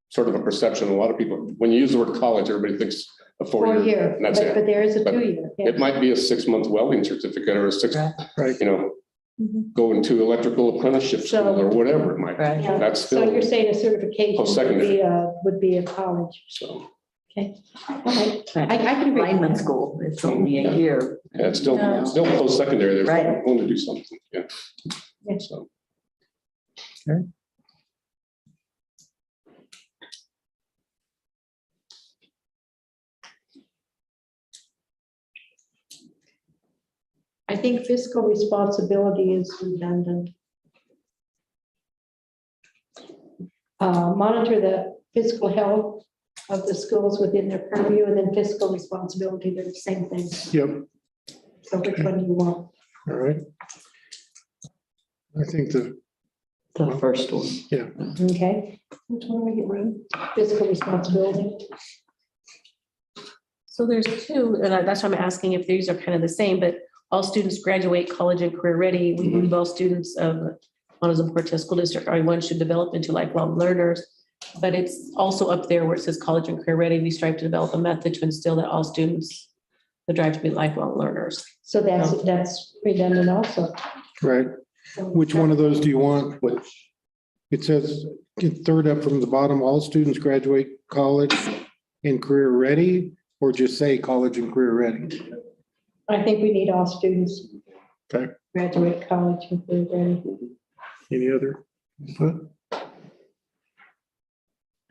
sort of a perception. A lot of people, when you use the word college, everybody thinks a 4-year. 4-year, And that's but it. there is a But 2-year. It might be a 6-month welding certificate or a 6, Right. go into electrical apprenticeship school or whatever it might be. Right. Yeah. That's So still. you're saying a certification Post-secondary. would be a college. So Okay. All right. I can read Lineman that. school, it's only a year. yeah, it's still post-secondary. They're Right. going to do something. Yeah. Yeah. So. I think fiscal responsibility is redundant. Monitor the fiscal health of the schools within their purview, and then fiscal responsibility, they're the same thing. Yep. So which one do you want? All right. I think The first one. Okay. Which one are we getting? Fiscal responsibility. so there's two, and that's why I'm asking if these are kind of the same, but all students graduate college and career ready. We believe all students of Montezuma-Cortez School District R1 should develop into lifelong learners. But it's also up there where it says college and career ready. We strive to develop a method to instill that all students the drive to be lifelong learners. So that's redundant also. right. Which one of those do you want? Which, It says third up from the bottom, all students graduate college and career ready, or just say college and career ready? I think we need all students. Okay. Graduate college and career ready. Any other input? I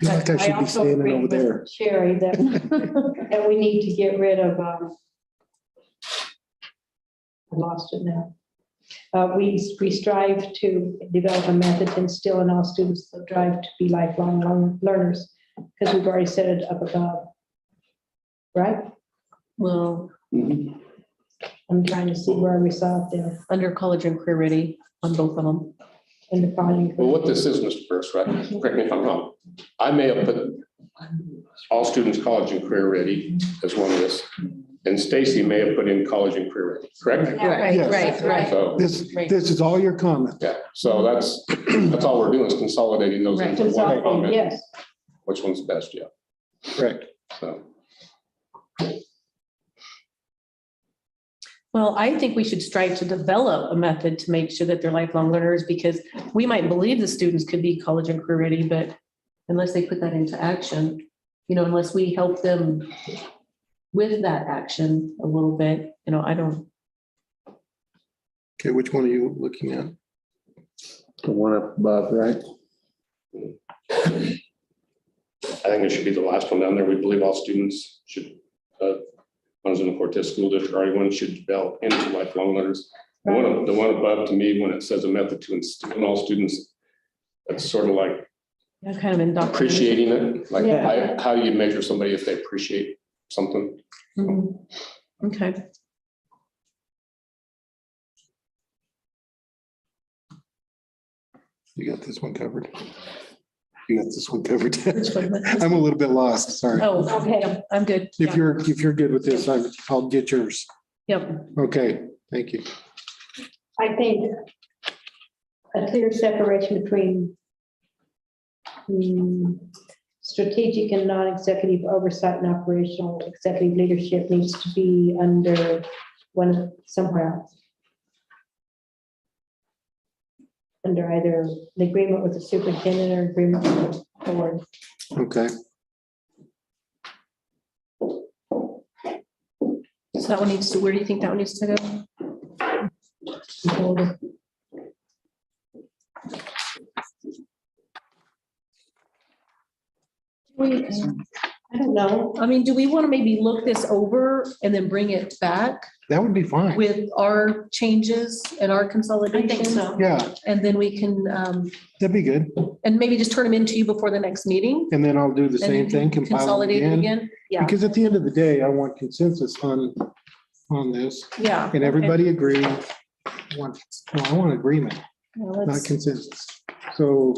feel like I should be also standing agree over with there. Sherry, that we need to get rid of, I lost it now. We strive to develop a method to instill in all students the drive to be lifelong learners, because we've already set it up above. Right? Well, I'm trying to see where we saw it there under college and career ready on both of them. in the following. well, what this is, Mr. Burris, right? Correct me if I'm wrong. I may have put all students college and career ready as one of this. And Stacy may have put in college and career ready, correct? Yes. Right. So, This is all your comment. yeah, so that's all we're doing is consolidating those Right. into one comment. Yes. Which one's best, yeah, Correct. so. Well, I think we should strive to develop a method to make sure that they're lifelong learners, because we might believe the students could be college and career ready, but unless they put that into action, unless we help them with that action a little bit, I don't. Okay, which one are you looking at? The one up above, right? I think it should be the last one down there. We believe all students should, Montezuma-Cortez School District, everyone should develop into lifelong learners. The one above, to me, when it says a method to instill in all students, that's sort of like Kind of indoctrination. appreciating it, like Yeah. how you measure somebody if they appreciate something. Mhm. Okay. You got this one covered. You got this one covered. Which one? I'm a little bit lost, sorry. Oh, okay, I'm good. If Yeah. you're good with this, I'll get yours. Yep. Okay, thank you. I think a clear separation between strategic and non-executive oversight and operational executive leadership needs to be under somewhere else. Under either the agreement with the superintendent or agreement with the board. Okay, So that one needs to, where do you think that one needs to go? I don't know. I mean, do we want to maybe look this over and then bring it back that would be fine. with our changes and our consolidation? Yeah, And then we can, that'd be good. and maybe just turn them into you before the next meeting? And then I'll do the And same then thing, compile them Consolidate it again. again? Yeah, Because at the end of the day, I want consensus on this, yeah. and everybody agree. I want agreement, Well, not let's- consensus. So,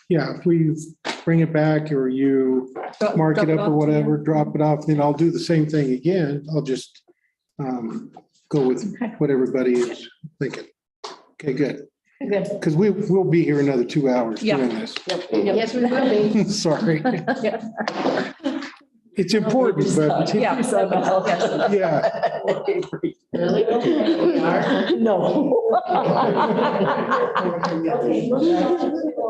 yeah, if we bring it back or you mark it drop up off or to you. whatever, drop it off, then I'll do the same thing again. I'll just go with Okay. what everybody is thinking. Okay, good. Good. Because we'll be here another 2 hours Yeah. doing this. Yep, yep. Yes, we will be. Sorry. Yeah. It's important, but Yeah. Yes. yeah. No.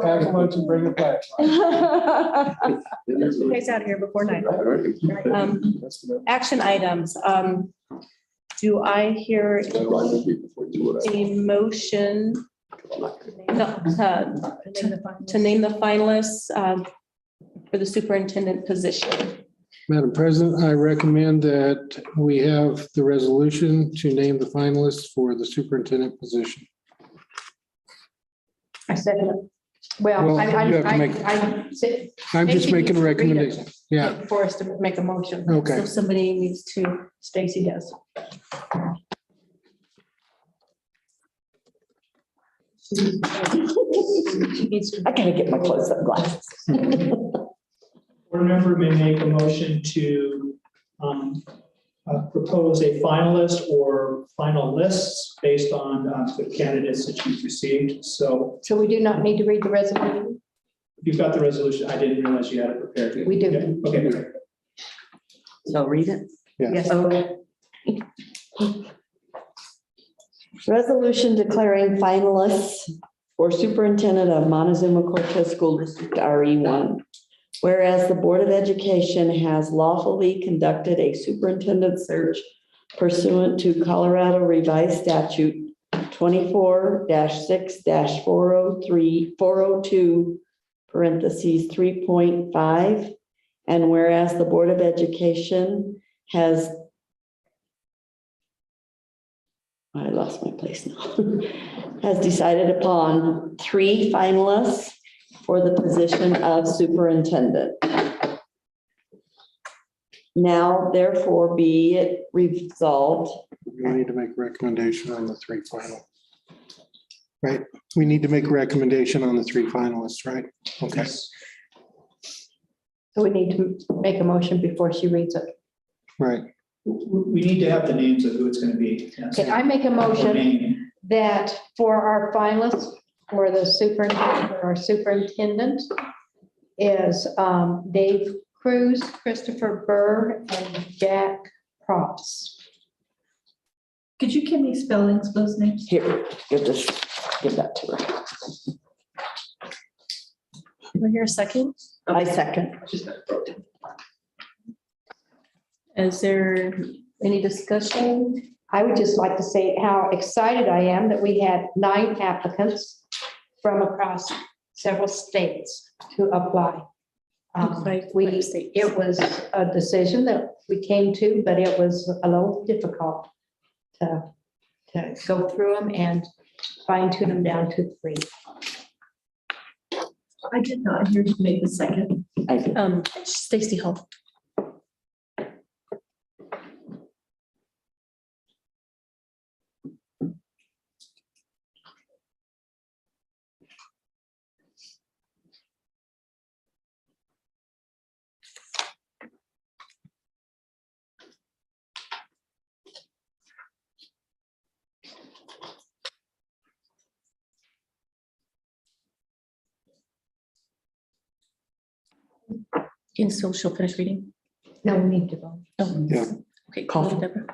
Pack lunch and bring it back. You guys out of here before 9. Action items. Do I hear a motion to name the finalists for the superintendent position? Madam President, I recommend that we have the resolution to name the finalists for the superintendent position. I second it. Well, Well, I you have to make- I'm just making a recommendation. Yeah, For us to make a motion. okay. So somebody needs to, Stacy does. she needs to. I gotta get my close-up glasses. Board member may make a motion to propose a finalist or final lists based on the candidates that you've received. So So we do not need to read the resolution? you've got the resolution. I didn't realize you had it prepared. We do. Yeah, okay. So read it. Yes. Okay. Resolution declaring finalists for superintendent of Montezuma-Cortez School District RE1. Whereas the Board of Education has lawfully conducted a superintendent search pursuant to Colorado Revised Statute 24-6-402, parentheses 3.5. And whereas the Board of Education has, I lost my place now, has decided upon 3 finalists for the position of superintendent. Now, therefore, be it resolved. We need to make a recommendation on the 3 final. Right, we need to make a recommendation on the 3 finalists, right? Okay, So we need to make a motion before she reads it. right. We need to have the names of who it's going to be. Yes. Okay, I make a motion Name. that for our finalists, for the superintendent, our superintendent is Dave Cruz, Christopher Burr, and Jack Props. Could you give me spellings of those names? Here, give that to her. Do I hear a second? I second. Is there any discussion? I would just like to say how excited I am that we had 9 applicants from across several states to apply. It was a decision that we came to, but it was a little difficult to go through them and fine tune them down to 3. I did not hear you make the second. Stacy Hall. And so she'll finish reading. No, we need to vote. Oh, Yeah. okay, call for Deborah.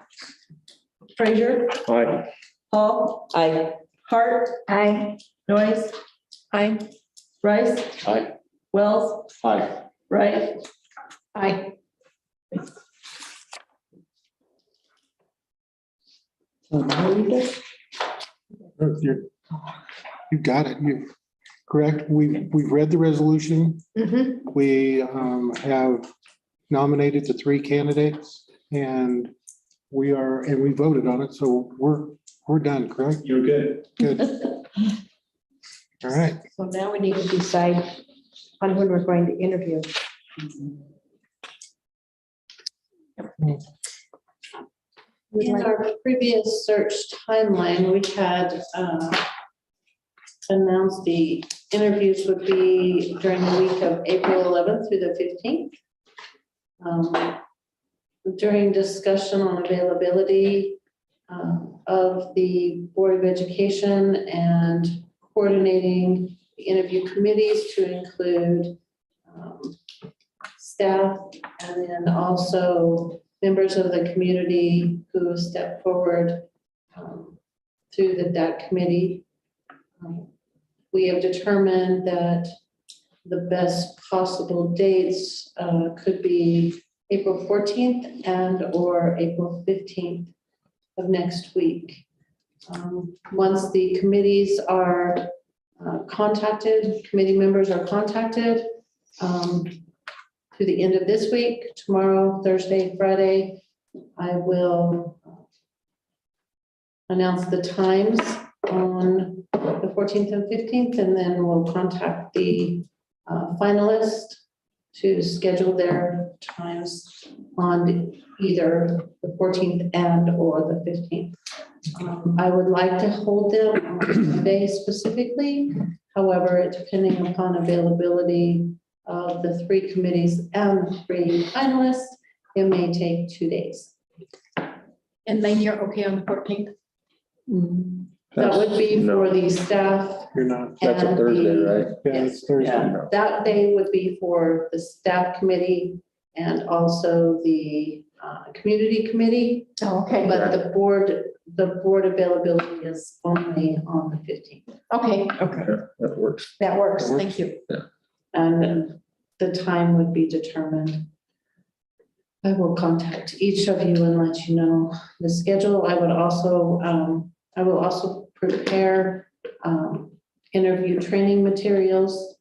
Frazier, Aye. Hall, I, Hart, I, Noise, Aye. Rice, Aye. Wells, Aye. Wright. Aye. so now we get, You got it. You correct. We've read the resolution. Mhm. We have nominated the 3 candidates and we voted on it. So we're done, correct? You're good. Good. All right. So now we need to decide on when we're going to interview. In our previous search timeline, we had announced the interviews would be during the week of April 11th through the 15th. During discussion on availability of the Board of Education and coordinating the interview committees to include staff and then also members of the community who stepped forward through that committee. We have determined that the best possible dates could be April 14th and or April 15th of next week. Once the committees are contacted, committee members are contacted, to the end of this week, tomorrow, Thursday, Friday, I will announce the times on the 14th and 15th, and then we'll contact the finalists to schedule their times on either the 14th and or the 15th. I would like to hold them on Monday specifically. However, depending upon availability of the 3 committees and the 3 finalists, it may take 2 days. And then you're okay on the 14th? That would be for the staff. You're not. That's a Thursday, right? Yeah, it's Thursday. Yeah. That day would be for the staff committee and also the community committee. Oh, okay. But the board availability is only on the 15th. Okay, okay. That works. that works. Thank you. And the time would be determined. I will contact each of you and let you know the schedule. I will also prepare interview training materials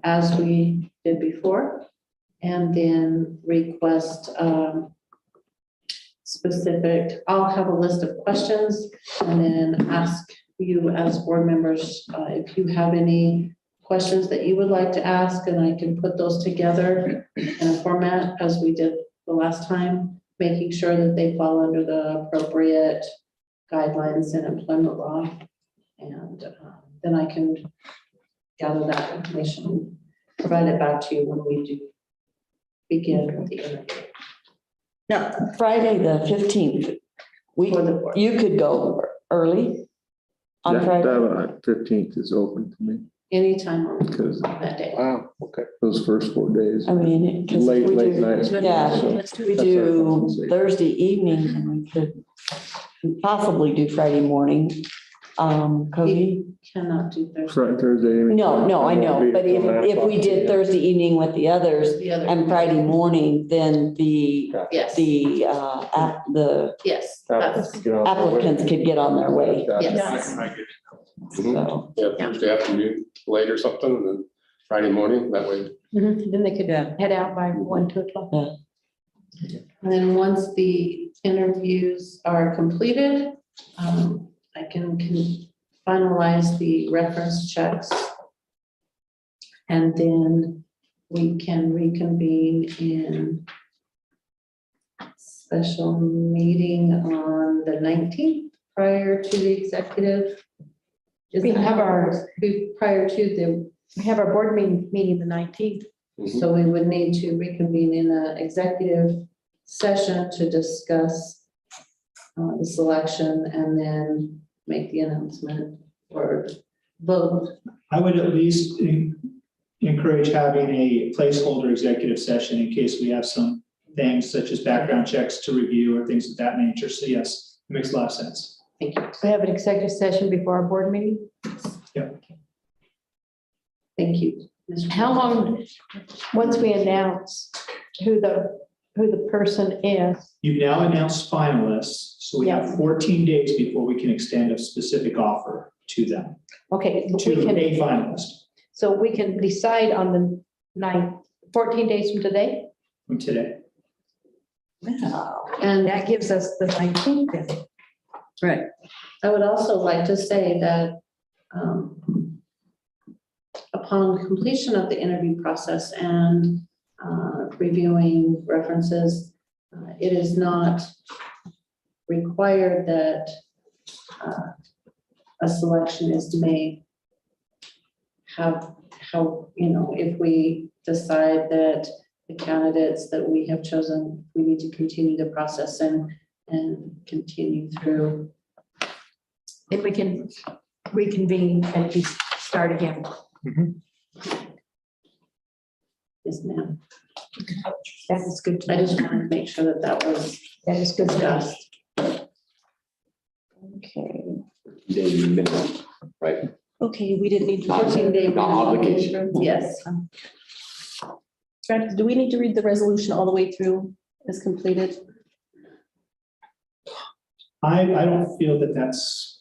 as we did before, and then request specific, I'll have a list of questions and then ask you as board members if you have any questions that you would like to ask, and I can put those together in a format as we did the last time, making sure that they fall under the appropriate guidelines in employment law. And then I can gather that information, provide it back to you when we do begin with the interview. Now, Friday, the 15th, For the board. you could go early on Friday. 15th is open to me Anytime on because that day. Wow, okay. those first 4 days. I mean, because Late we do, nights. yeah, So Let's do we it. That's our do compensation. Thursday evening and we could possibly do Friday morning. Cody, cannot do Thursday. Thursday. No, I know, but if we did Thursday evening with the others The other. and Friday morning, then the Yes, the yes, that's, applicants could get on their way. yes. So, Yeah, Thursday afternoon, late or something, and then Friday morning, that way. Then they could Yeah. head out by 1, 2 o'clock. And then once the interviews are completed, I can finalize the reference checks. And then we can reconvene in special meeting on the 19th prior to the executive. We have our- Prior to the, We have our board meeting the 19th. so we would need to reconvene in an executive session to discuss the selection and then make the announcement or vote. I would at least encourage having a placeholder executive session in case we have some things such as background checks to review or things of that nature. So yes, it makes a lot of sense. Thank you. We have an executive session before our board meeting. Thank you. Mr. How long, once we announce who the person is, You've now announced finalists, so we have Yes. 14 days before we can extend a specific offer to them, okay, to we can, a finalist so we can decide on the 9th, 14 days from today? from today. And That gives us the 19th then. right. I would also like to say that upon completion of the interview process and reviewing references, it is not required that a selection is made. How, if we decide that the candidates that we have chosen, we need to continue the process and continue through. Then we can reconvene and start again. Yes, ma'am. That is good to I know. just wanted to make sure that that was That is good to know. discussed. Okay. Day minimum, right? Okay, we didn't need to. Not- 14-day not obligation. Yes. Do we need to read the resolution all the way through as completed? I don't feel that that's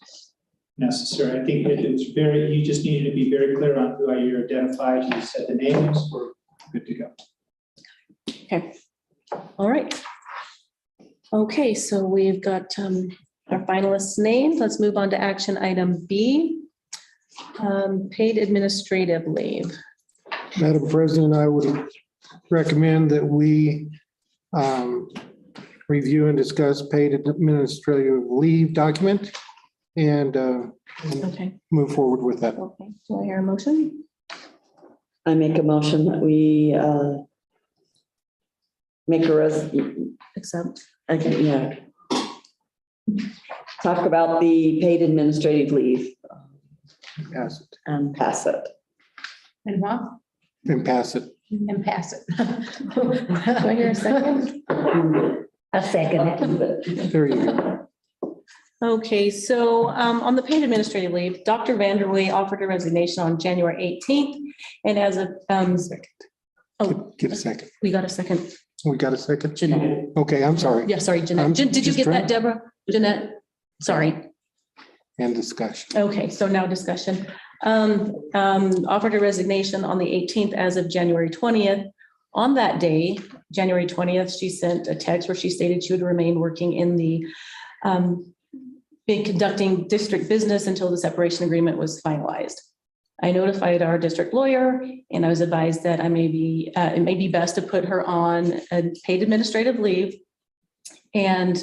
necessary. I think it's very, you just needed to be very clear on who you identified. You said the names, we're good to go. Okay, all right. Okay, so we've got our finalists named. Let's move on to action item B. Paid administrative leave. Madam President, I would recommend that we review and discuss paid administrative leave document and Okay, move forward with that. okay. Do I hear a motion? I make a motion that we make a Accept. talk about the paid administrative leave Pass it. and pass it. And what? And pass it. And pass it. Do I hear a second? A second. There you go. Okay, so on the paid administrative leave, Dr. Vanderway offered a resignation on January 18th. And as of, oh, Get a second. we got a second. We got a second? Jeanette. Okay, I'm sorry. Yeah, sorry, I'm Jeanette. Did you just get trying- that, Deborah? Jeanette? Sorry. And discussion. Okay, so now discussion. Offered a resignation on the 18th as of January 20th. On that day, January 20th, she sent a text where she stated she would remain working in the conducting district business until the separation agreement was finalized. I notified our district lawyer and I was advised that it may be best to put her on a paid administrative leave. And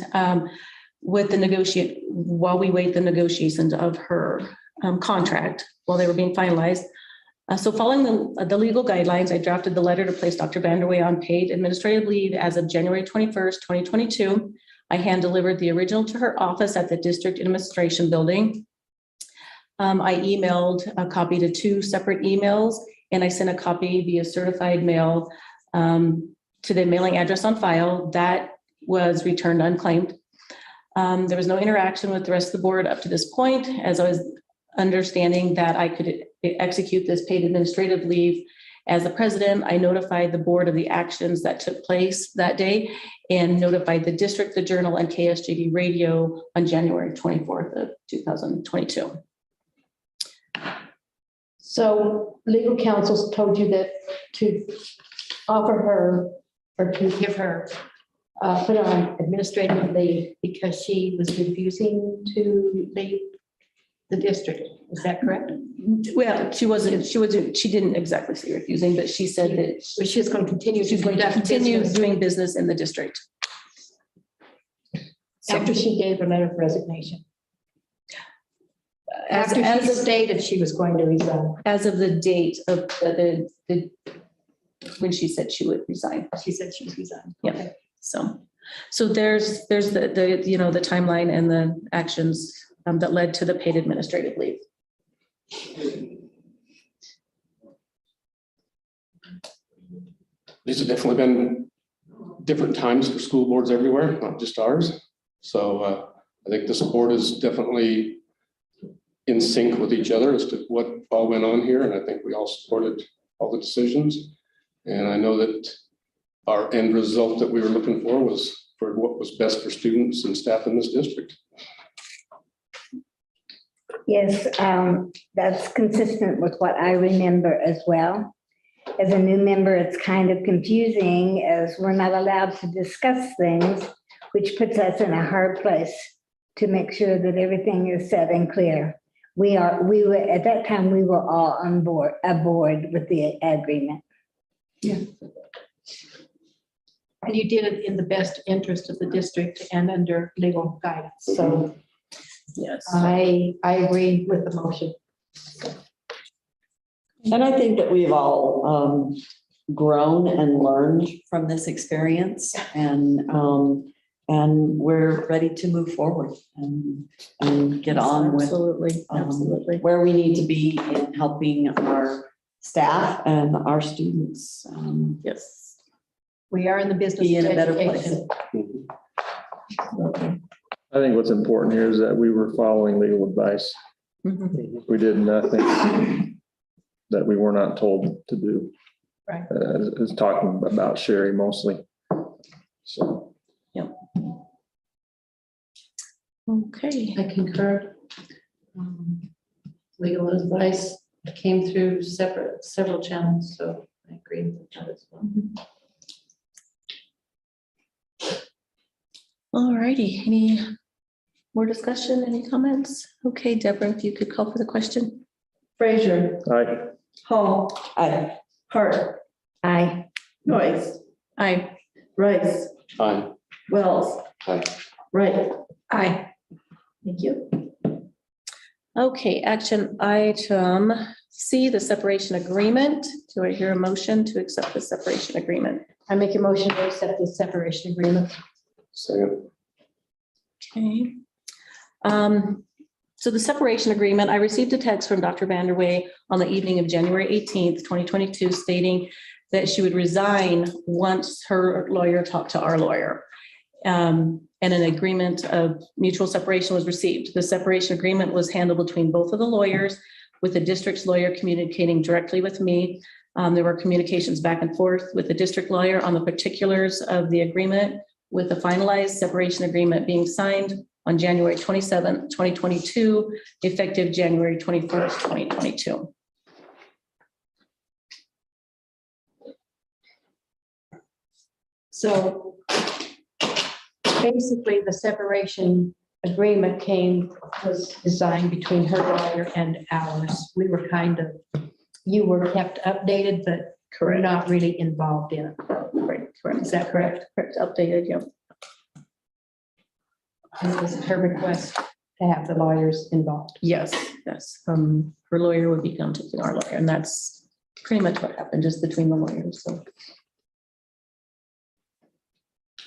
with the while we wait the negotiations of her contract while they were being finalized. So following the legal guidelines, I drafted the letter to place Dr. Vanderway on paid administrative leave as of January 21st, 2022. I hand delivered the original to her office at the district administration building. I emailed a copy to 2 separate emails, and I sent a copy via certified mail to the mailing address on file. That was returned unclaimed. There was no interaction with the rest of the board up to this point, as I was understanding that I could execute this paid administrative leave as the president, I notified the board of the actions that took place that day and notified the district, the journal, and KSJD radio on January 24th of 2022. So legal counsel told you that to offer her or to give her, put on administrative leave because she was refusing to leave the district. Is that correct? Well, she didn't exactly say refusing, but she said that But she's going to continue. she's going to conduct continue business doing business in the district. after she gave her letter of resignation. As After she of stated she was going to resign. as of the date of the when she said she would resign. She said she was resigning. Yeah. So there's the you know, the timeline and the actions that led to the paid administrative leave. These have definitely been different times for school boards everywhere, not just ours. So I think this board is definitely in sync with each other as to what all went on here. And I think we all supported all the decisions. And I know that our end result that we were looking for was for what was best for students and staff in this district. Yes, that's consistent with what I remember as well. As a new member, it's kind of confusing as we're not allowed to discuss things, which puts us in a hard place to make sure that everything is set and clear. We were at that time, we were all aboard with the agreement. Yeah. And you did it in the best interest of the district and under legal guidance. So Yes. I agree with the motion. And I think that we've all grown and learned from this experience, and we're ready to move forward and get on with Absolutely. where we need to be in helping our staff and our students Yes. We are in the business be in of a better place. education. I think what's important here is that we were following legal advice. Mhm. We did nothing that we were not told to do. Right. Is talking about Sherry mostly. So. Okay. I concur. Legal advice came through several channels, so I agree with that as well. All righty. Any more discussion? Any comments? Okay, Deborah, if you could call for the question. Frazier, Aye. Hall, Aye. Hart, Aye. Noyes, Aye. Rice, Aye. Wells, Aye. Wright. Aye. Thank you. Okay, action item C, the separation agreement. Do I hear a motion to accept the separation agreement? I make a motion to accept the separation agreement. Second. Okay. So the separation agreement, I received a text from Dr. Vanderway on the evening of January 18th, 2022, stating that she would resign once her lawyer talked to our lawyer. And an agreement of mutual separation was received. The separation agreement was handled between both of the lawyers, with the district's lawyer communicating directly with me. There were communications back and forth with the district lawyer on the particulars of the agreement, with the finalized separation agreement being signed on January 27th, 2022, effective January 21st, 2022. So basically, the separation agreement was designed between her lawyer and ours. We were you were kept updated, but we're not really involved in it. Correct. Is that correct? Correct, updated, yeah. And it was her request to have the lawyers involved. Yes. Her lawyer would be contacting our lawyer, and that's pretty much what happened, just between the lawyers, so.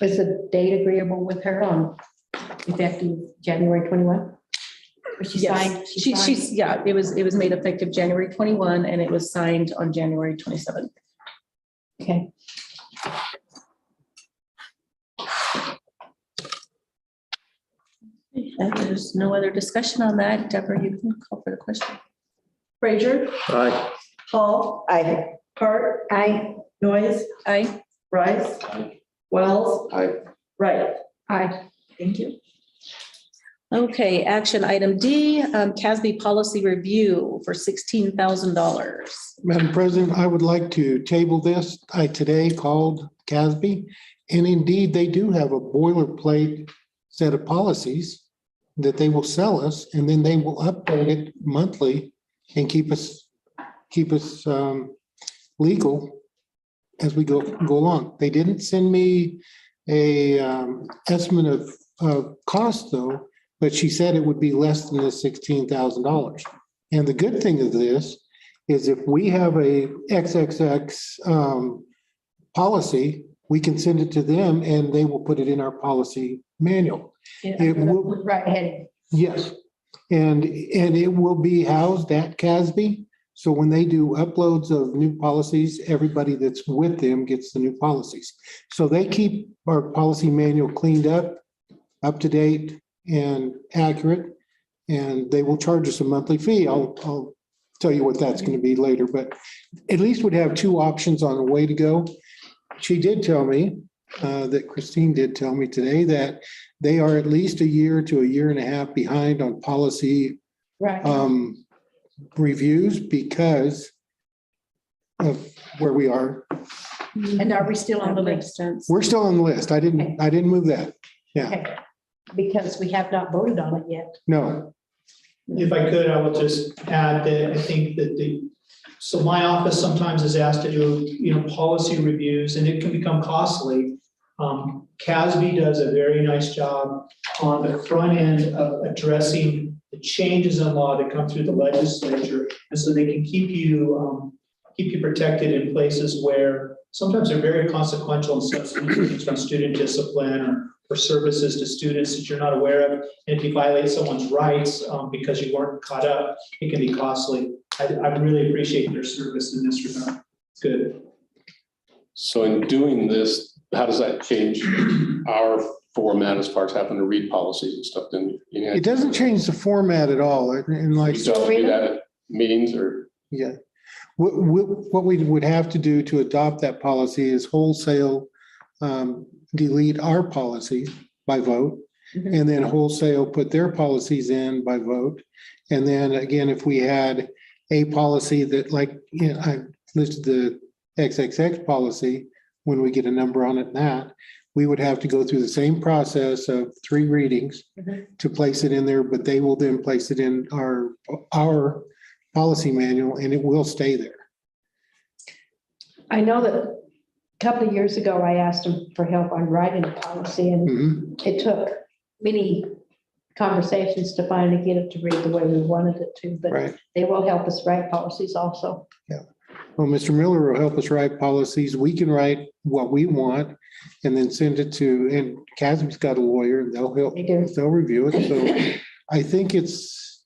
Was the date agreeable with her on effective January 21? She Yes. signed? Yeah, it was made effective January 21 and it was signed on January 27. Okay. If there's no other discussion on that, Deborah, you can call for the question. Frazier, Aye. Hall, I, Hart, Aye. Noyes, Aye. Rice, Wells, Aye. Wright. Aye. Thank you. Okay, action item D, CASB policy review for $16,000. Madam President, I would like to table this. I today called CASB, and indeed, they do have a boilerplate set of policies that they will sell us, and then they will update it monthly and keep us legal as we go along. They didn't send me a estimate of cost though, but she said it would be less than the $16,000. And the good thing of this is if we have a XXX policy, we can send it to them and they will put it in our policy manual. It will, Right ahead. yes, and it will be housed at CASB. So when they do uploads of new policies, everybody that's with them gets the new policies. So they keep our policy manual cleaned up to date and accurate, and they will charge us a monthly fee. I'll tell you what that's going to be later, but at least we'd have two options on a way to go. She did tell me, that Christine did tell me today, that they are at least a year to a year and a half behind on policy Right. reviews because of where we are. And are we still on the list? We're still on the list. I didn't move that. Yeah, Okay. Because we have not voted on it yet. no, If I could, I will just add that I think that so my office sometimes is asked to do, policy reviews, and it can become costly. CASB does a very nice job on the front end of addressing the changes in law that come through the legislature. And so they can keep you protected in places where sometimes they're very consequential and substantive from student discipline or services to students that you're not aware of. And if you violate someone's rights because you weren't caught up, it can be costly. I really appreciate their service in this regard. It's good. So in doing this, how does that change our format as far as having to read policies and stuff? Then it doesn't change the format at all. And like, we don't do that at meetings or? yeah, what we would have to do to adopt that policy is wholesale delete our policy by vote, and then wholesale put their policies in by vote. And then again, if we had a policy that, like, I listed the XXX policy, when we get a number on it and that, we would have to go through the same process of 3 readings to place it in there, but they will then place it in our policy manual and it will stay there. I know that a couple of years ago, I asked them for help on writing a policy, and it took many conversations to finally get it to read the way we wanted it to, but Right. they will help us write policies also. Yeah. Well, Mr. Miller will help us write policies. We can write what we want and then send it to, and CASB's got a lawyer and they'll help, they'll review it. So I think it's,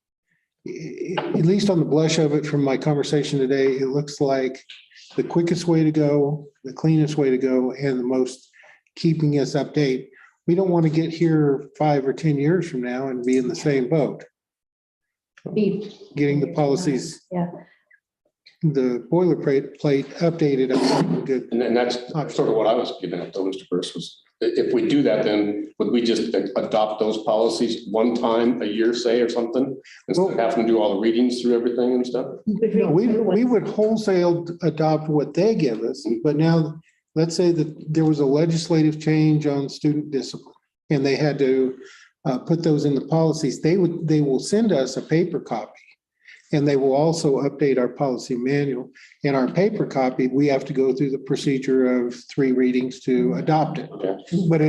at least on the blush of it from my conversation today, it looks like the quickest way to go, the cleanest way to go, and the most keeping us update. We don't want to get here 5 or 10 years from now and be in the same boat. Getting the policies, Yeah. the boilerplate updated. Good. And that's sort of what I was giving up though, Mr. Burris, was if we do that, then would we just adopt those policies one time a year, say, or something? Instead of having to do all the readings through everything and stuff? No, we would wholesale adopt what they give us, but now let's say that there was a legislative change on student discipline and they had to put those in the policies. They will send us a paper copy. And they will also update our policy manual. In our paper copy, we have to go through the procedure of 3 readings to adopt it. Okay. But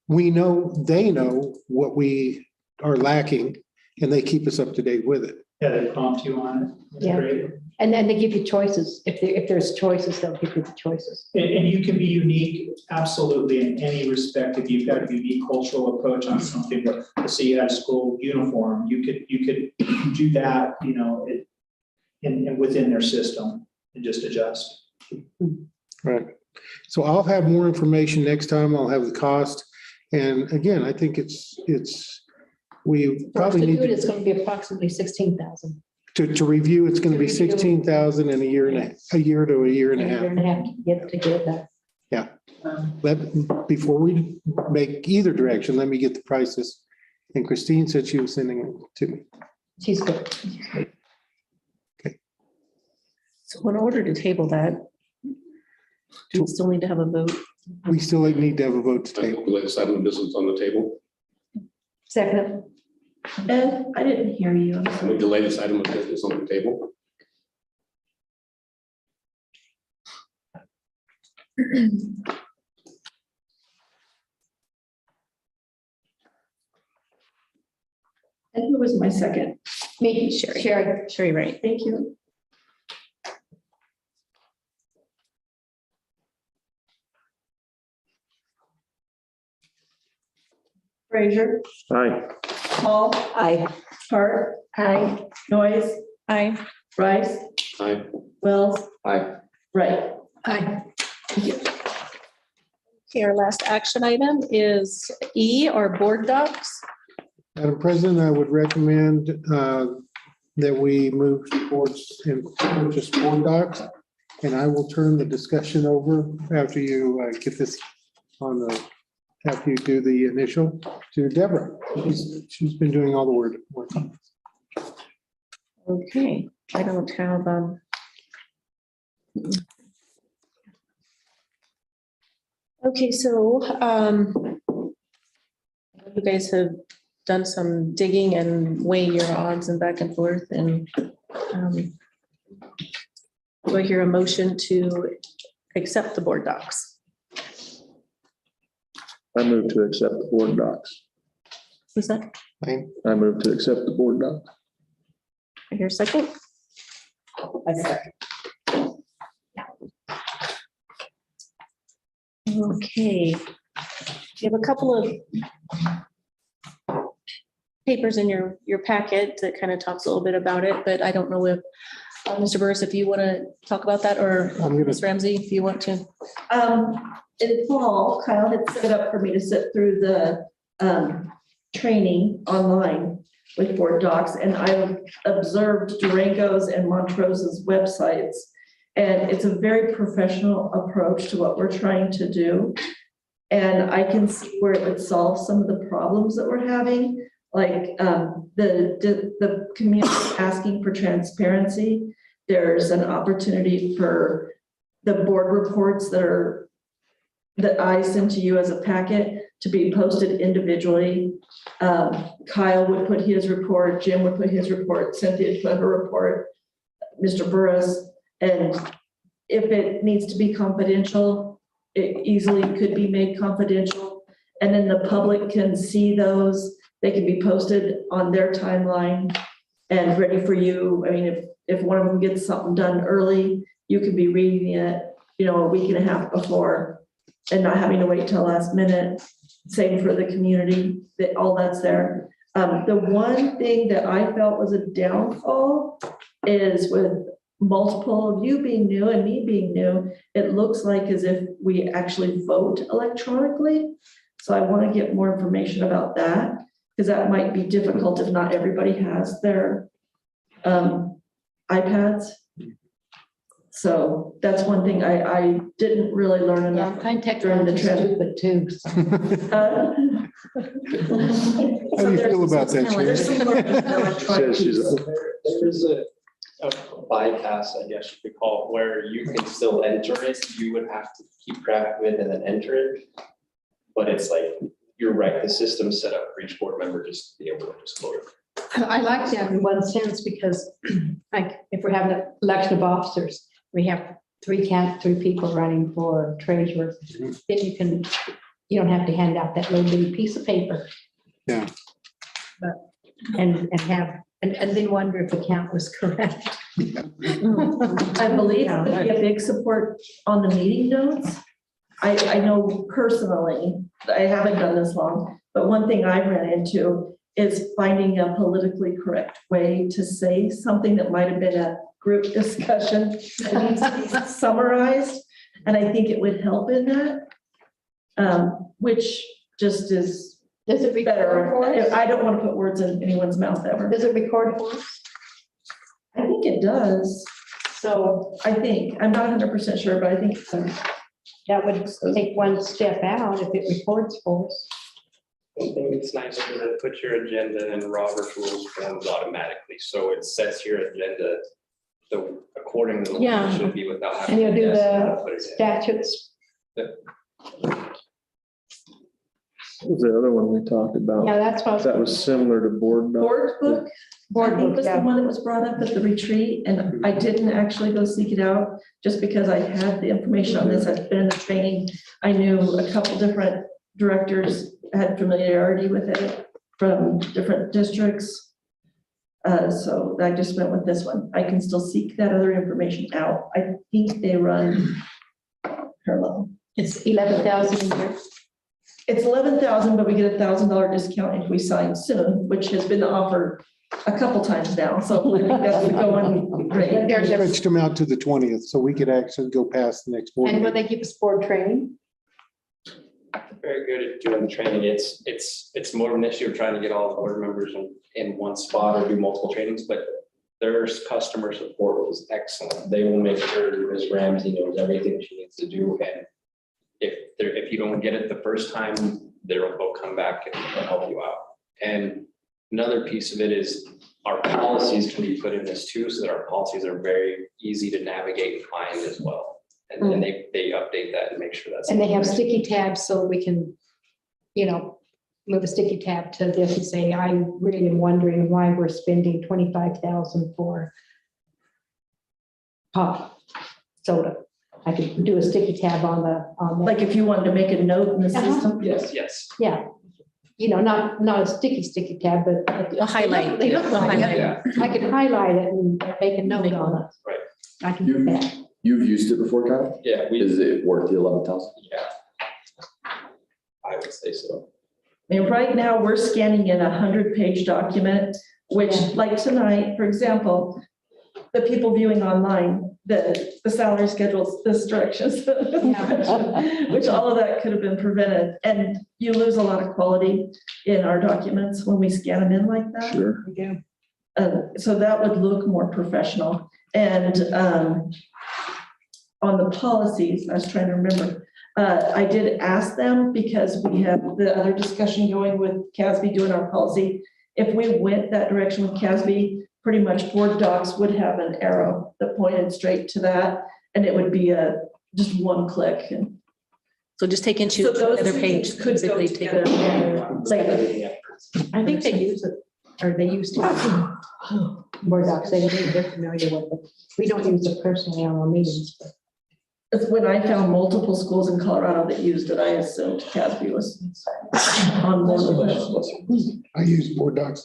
we know, they know what we are lacking and they keep us up to date with it. Yeah, they prompt you on it. That's Yeah. great. And then they give you choices. If there's choices, they'll give you the choices. And you can be unique, absolutely, in any respect. If you've got a unique cultural approach on something, but let's say you had a school uniform, you could do that, and within their system and just adjust. Right. So I'll have more information next time. I'll have the cost. And again, I think it's We For us probably to need do it, to, it's going to be approximately 16,000. to review, it's going to be To review. 16,000 in a year a year to a year and a A half. year and a half to get it done. Before we make either direction, let me get the prices. And Christine said she was sending it to me. She's good. So in order to table that, do we still need to have a vote? We still need to have a vote to I table. think the latest item of business on the table. Second, Ed, I didn't hear you. I'm I sorry. think the latest item of business on the table. And who was my second? me, Sherry. Sherry, Right. Thank you. Frazier, Aye. Paul, I, Hart, aye. Noise, Aye. Rice, Aye. Wells, Aye. Right. Aye. Okay, our last action item is E, our board docs. Madam President, I would recommend that we move towards and purchase BoardDocs. And I will turn the discussion over after you get this on the, after you do the initial to Deborah. She's been doing all the work. Okay, I don't have, okay, so, you guys have done some digging and weighing your odds and back and forth and, do I hear a motion to accept the board docs? I move to accept the board docs. Who's that? I move to accept the board docs. I hear a second. I second. Okay. You have a couple of papers in your packet that kind of talks a little bit about it, but I don't know if, Mr. Burris, if you want to talk about that, or I'm gonna- Ms. Ramsey, if you want to. In fall, Kyle had set it up for me to sit through the training online with BoardDocs, and I observed Durango's and Montrose's websites. And it's a very professional approach to what we're trying to do. And I can see where it would solve some of the problems that we're having, like the community asking for transparency. There's an opportunity for the board reports that I send to you as a packet to be posted individually. Kyle would put his report, Jim would put his report, Cynthia would put her report, Mr. Burris. And if it needs to be confidential, it easily could be made confidential. And then the public can see those. They can be posted on their timeline and ready for you. I mean, if one of them gets something done early, you could be reading it, a week and a half before and not having to wait till last minute. Same for the community, that all that's there. The one thing that I felt was a downfall is with multiple of you being new and me being new, it looks like as if we actually vote electronically. So I want to get more information about that, because that might be difficult if not everybody has their iPads. So that's one thing I didn't really learn Yeah, enough. kind of technology is stupid too. So. How do you feel about that, Says she's- There is a bypass, I guess you could call it, where you can still enter it. You would have to keep track of it and then enter it. But it's like, you're right, the system's set up for each board member just to be able to disclose. I like that in one sense because like if we're having an election of officers, we have three people running for treasurer. Then you don't have to hand out that little bitty piece of paper. Yeah. But, and then wonder if the count was correct. I believe that would be a big support on the meeting notes. I know personally, I haven't done this long, but one thing I ran into is finding a politically correct way to say something that might have been a group discussion that needs to be summarized. And I think it would help in that, which just is Does it record better. for us? I don't want to put words in anyone's mouth ever. Does it record for us? I think it does. So I think, I'm not 100% sure, but I think it does. that would take one step out if it records for us. I think it's nice to put your agenda in Robert's rules forms automatically, so it sets your agenda according to the way Yeah. it should be without And having. you'll to do guess how to the put it in. statutes. What was the other one we talked about? Yeah, that's what. That was similar to board. Board book, Board I think book, was the yeah. one that was brought up at the retreat, and I didn't actually go seek it out just because I had the information on this. I've been in the training. I knew a couple different directors had familiarity with it from different districts. So I just went with this one. I can still seek that other information out. I think they run parallel. It's 11,000 a year. It's 11,000, but we get $1,000 discount if we sign soon, which has been offered a couple times now. So I think that's the going rate. There's a- Stretched them out to the 20th, so we could actually go past the next board. And will meeting. they give us board training? Very good at doing the training. It's more of an issue of trying to get all the board members in one spot or do multiple trainings, but their customer support was excellent. They will make sure Ms. Ramsey knows everything she needs to do, and if you don't get it the first time, they'll come back and they'll help you out. And another piece of it is our policies can be put in this too, so that our policies are very easy to navigate and find as well. And then they update that and make sure that's. And they have sticky tabs so we can, move a sticky tab to this and say, I really am wondering why we're spending 25,000 for pop soda. I could do a sticky tab on the. Like if you wanted to make a note in the Uh-huh. system. Yes. Yeah, not a sticky tab, but. A highlight. They look A like highlight. it. I could highlight it and make a note on it. Right. I can do that. You've used it before, Kyle? Yeah, Is it worth the 11,000? yeah. I would say so. I mean, right now, we're scanning in 100-page document, which like tonight, for example, the people viewing online, the salary schedules, this directions, which all of that could have been prevented. And you lose a lot of quality in our documents when we scan them in like that. Sure. So that would look more professional. And on the policies, I was trying to remember, I did ask them because we have the other discussion going with CASB doing our policy. If we went that direction with CASB, pretty much BoardDocs would have an arrow that pointed straight to that, and it would be just one click. And So just take into so those another two page. things could go basically take together. it. Like, I think they use it, or they used to. Board docs, they're familiar with it. We don't use it personally on our meetings. But it's when I found multiple schools in Colorado that used it, I assumed CASB was on one of them. I use BoardDocs.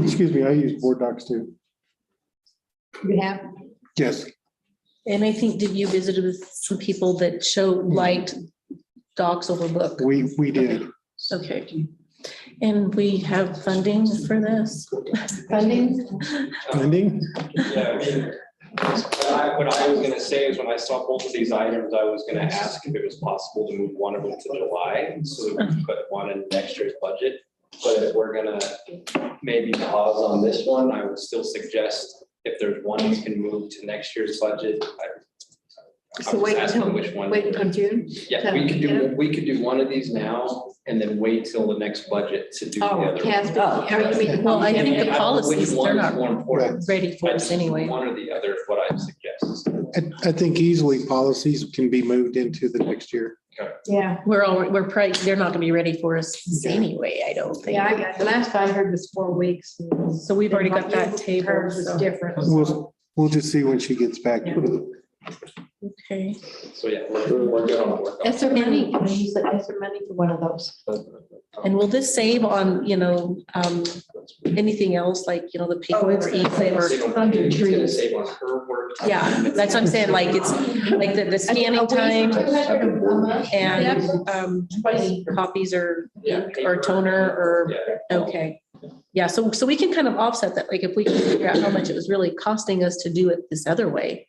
Excuse me, I use BoardDocs too. you have, Yes, And I think, did you visit with some people that liked docs over book? we did. Okay. And we have funding for this? funding. Funding? Yeah, I mean, what I was gonna say is when I saw both of these items, I was gonna ask if it was possible to move one of them to July, so that we could put one in next year's budget. But if we're gonna maybe pause on this one, I would still suggest if there's one we can move to next year's budget. So wait until June. Yeah, we could do one of these now and then wait till the next budget to do the Oh, other. CASB. one. Oh, you mean- Well, I think the Which policies, one they're is not more important? ready for us anyway. One or the other is what I suggest. I think easily policies can be moved into the next year. Yeah, We're probably, they're not gonna be ready for us anyway, I don't think. yeah, I got, the last I heard was 4 weeks. So we've already got that table. Hers was so- different. We'll just see when she gets back. Okay. So yeah, we're good on the work. That's their money. Can we use that's their money for one of those? And will this save on, anything else like, the paper? Oh, it's gonna save us It's 100 gonna trees. save on her work. Yeah, that's what I'm saying, like, it's like the scanning time and copies or ink or toner or, Yeah. okay. Yeah, so we can kind of offset that, like if we can figure out how much it was really costing us to do it this other way.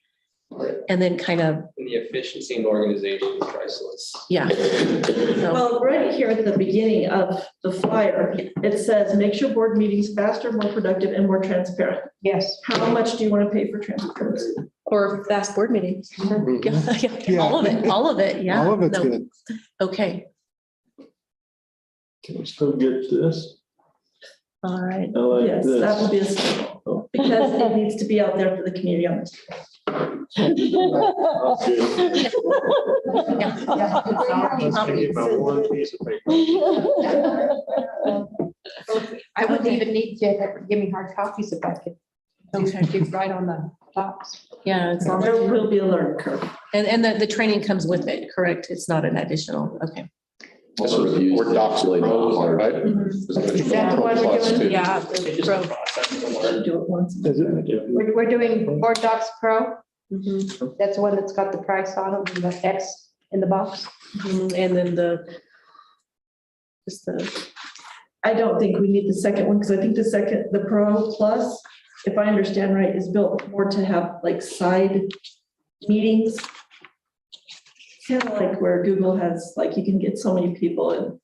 and then kind of, And the efficiency and organization is priceless. yeah. So, Well, right here at the beginning of the flyer, it says, makes your board meetings faster, more productive, and more transparent. Yes. How much do you want to pay for transparency? or fast board meetings. Yeah, Yeah. all of it, yeah. All of it's No, good. okay, Can we still get this? all right. I like Yes, that will this. be a struggle, because it needs to be out there for the community on this. I wouldn't even need to give me hard copies if I could. Okay. It's right on the box. Yeah, it's long. There will be a learning curve. And the training comes with it, correct? It's not an additional, okay. Also reviews. BoardDocs Really not Pro, hard. right? Is that the one we're doing? Yeah. the Pro. Do it once. We're doing BoardDocs Pro. Mhm, That's the one that's got the price on it and the X in the box. mhm. And then just the, I don't think we need the second one, because I think the Pro Plus, if I understand right, is built more to have like side meetings. Kind of like where Google has, like, you can get so many people and,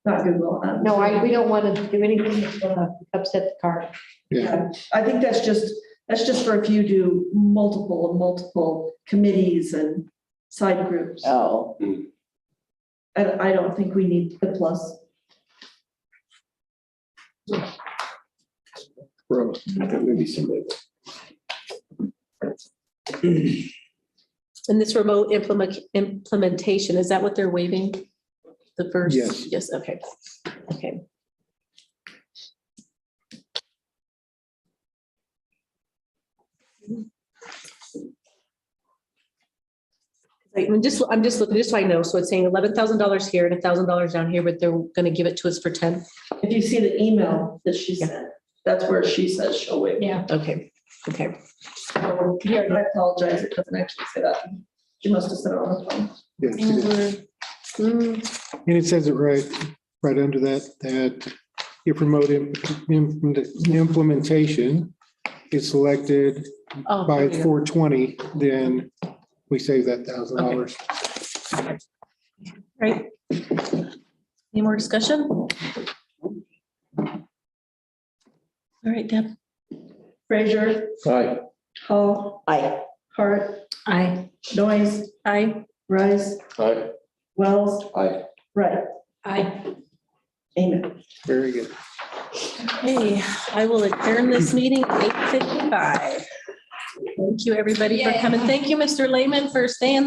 not Google. No, we don't want to do anything that's gonna upset the cart. Yeah, I think that's just for if you do multiple committees and side groups. Oh, And I don't think we need the plus. Maybe someday. and this remote implementation, is that what they're waiving? The first? Yes. Yes, okay, okay. Right, I'm just looking, just so I know, so it's saying $11,000 here and $1,000 down here, but they're gonna give it to us for 10? If you see the email that she sent, that's where she says she'll wait. Yeah. Okay, okay. So, here, I apologize, it doesn't actually say that. She must have said it on the phone. Yeah, she did. Mm, And it says it right under that if remote implementation is selected oh, by there you go. 420, then we save that $1,000. Right. Any more discussion? All right, Deb. Frazier, Aye. Hall, I, Hart, Aye. Noise, Aye. Rice, Aye. Wells, Aye. Right. Aye. Amen. Very good. Hey, I will adjourn this meeting at 8:55. Thank you, everybody, for coming. Thank you, Mr. Lehman, for staying the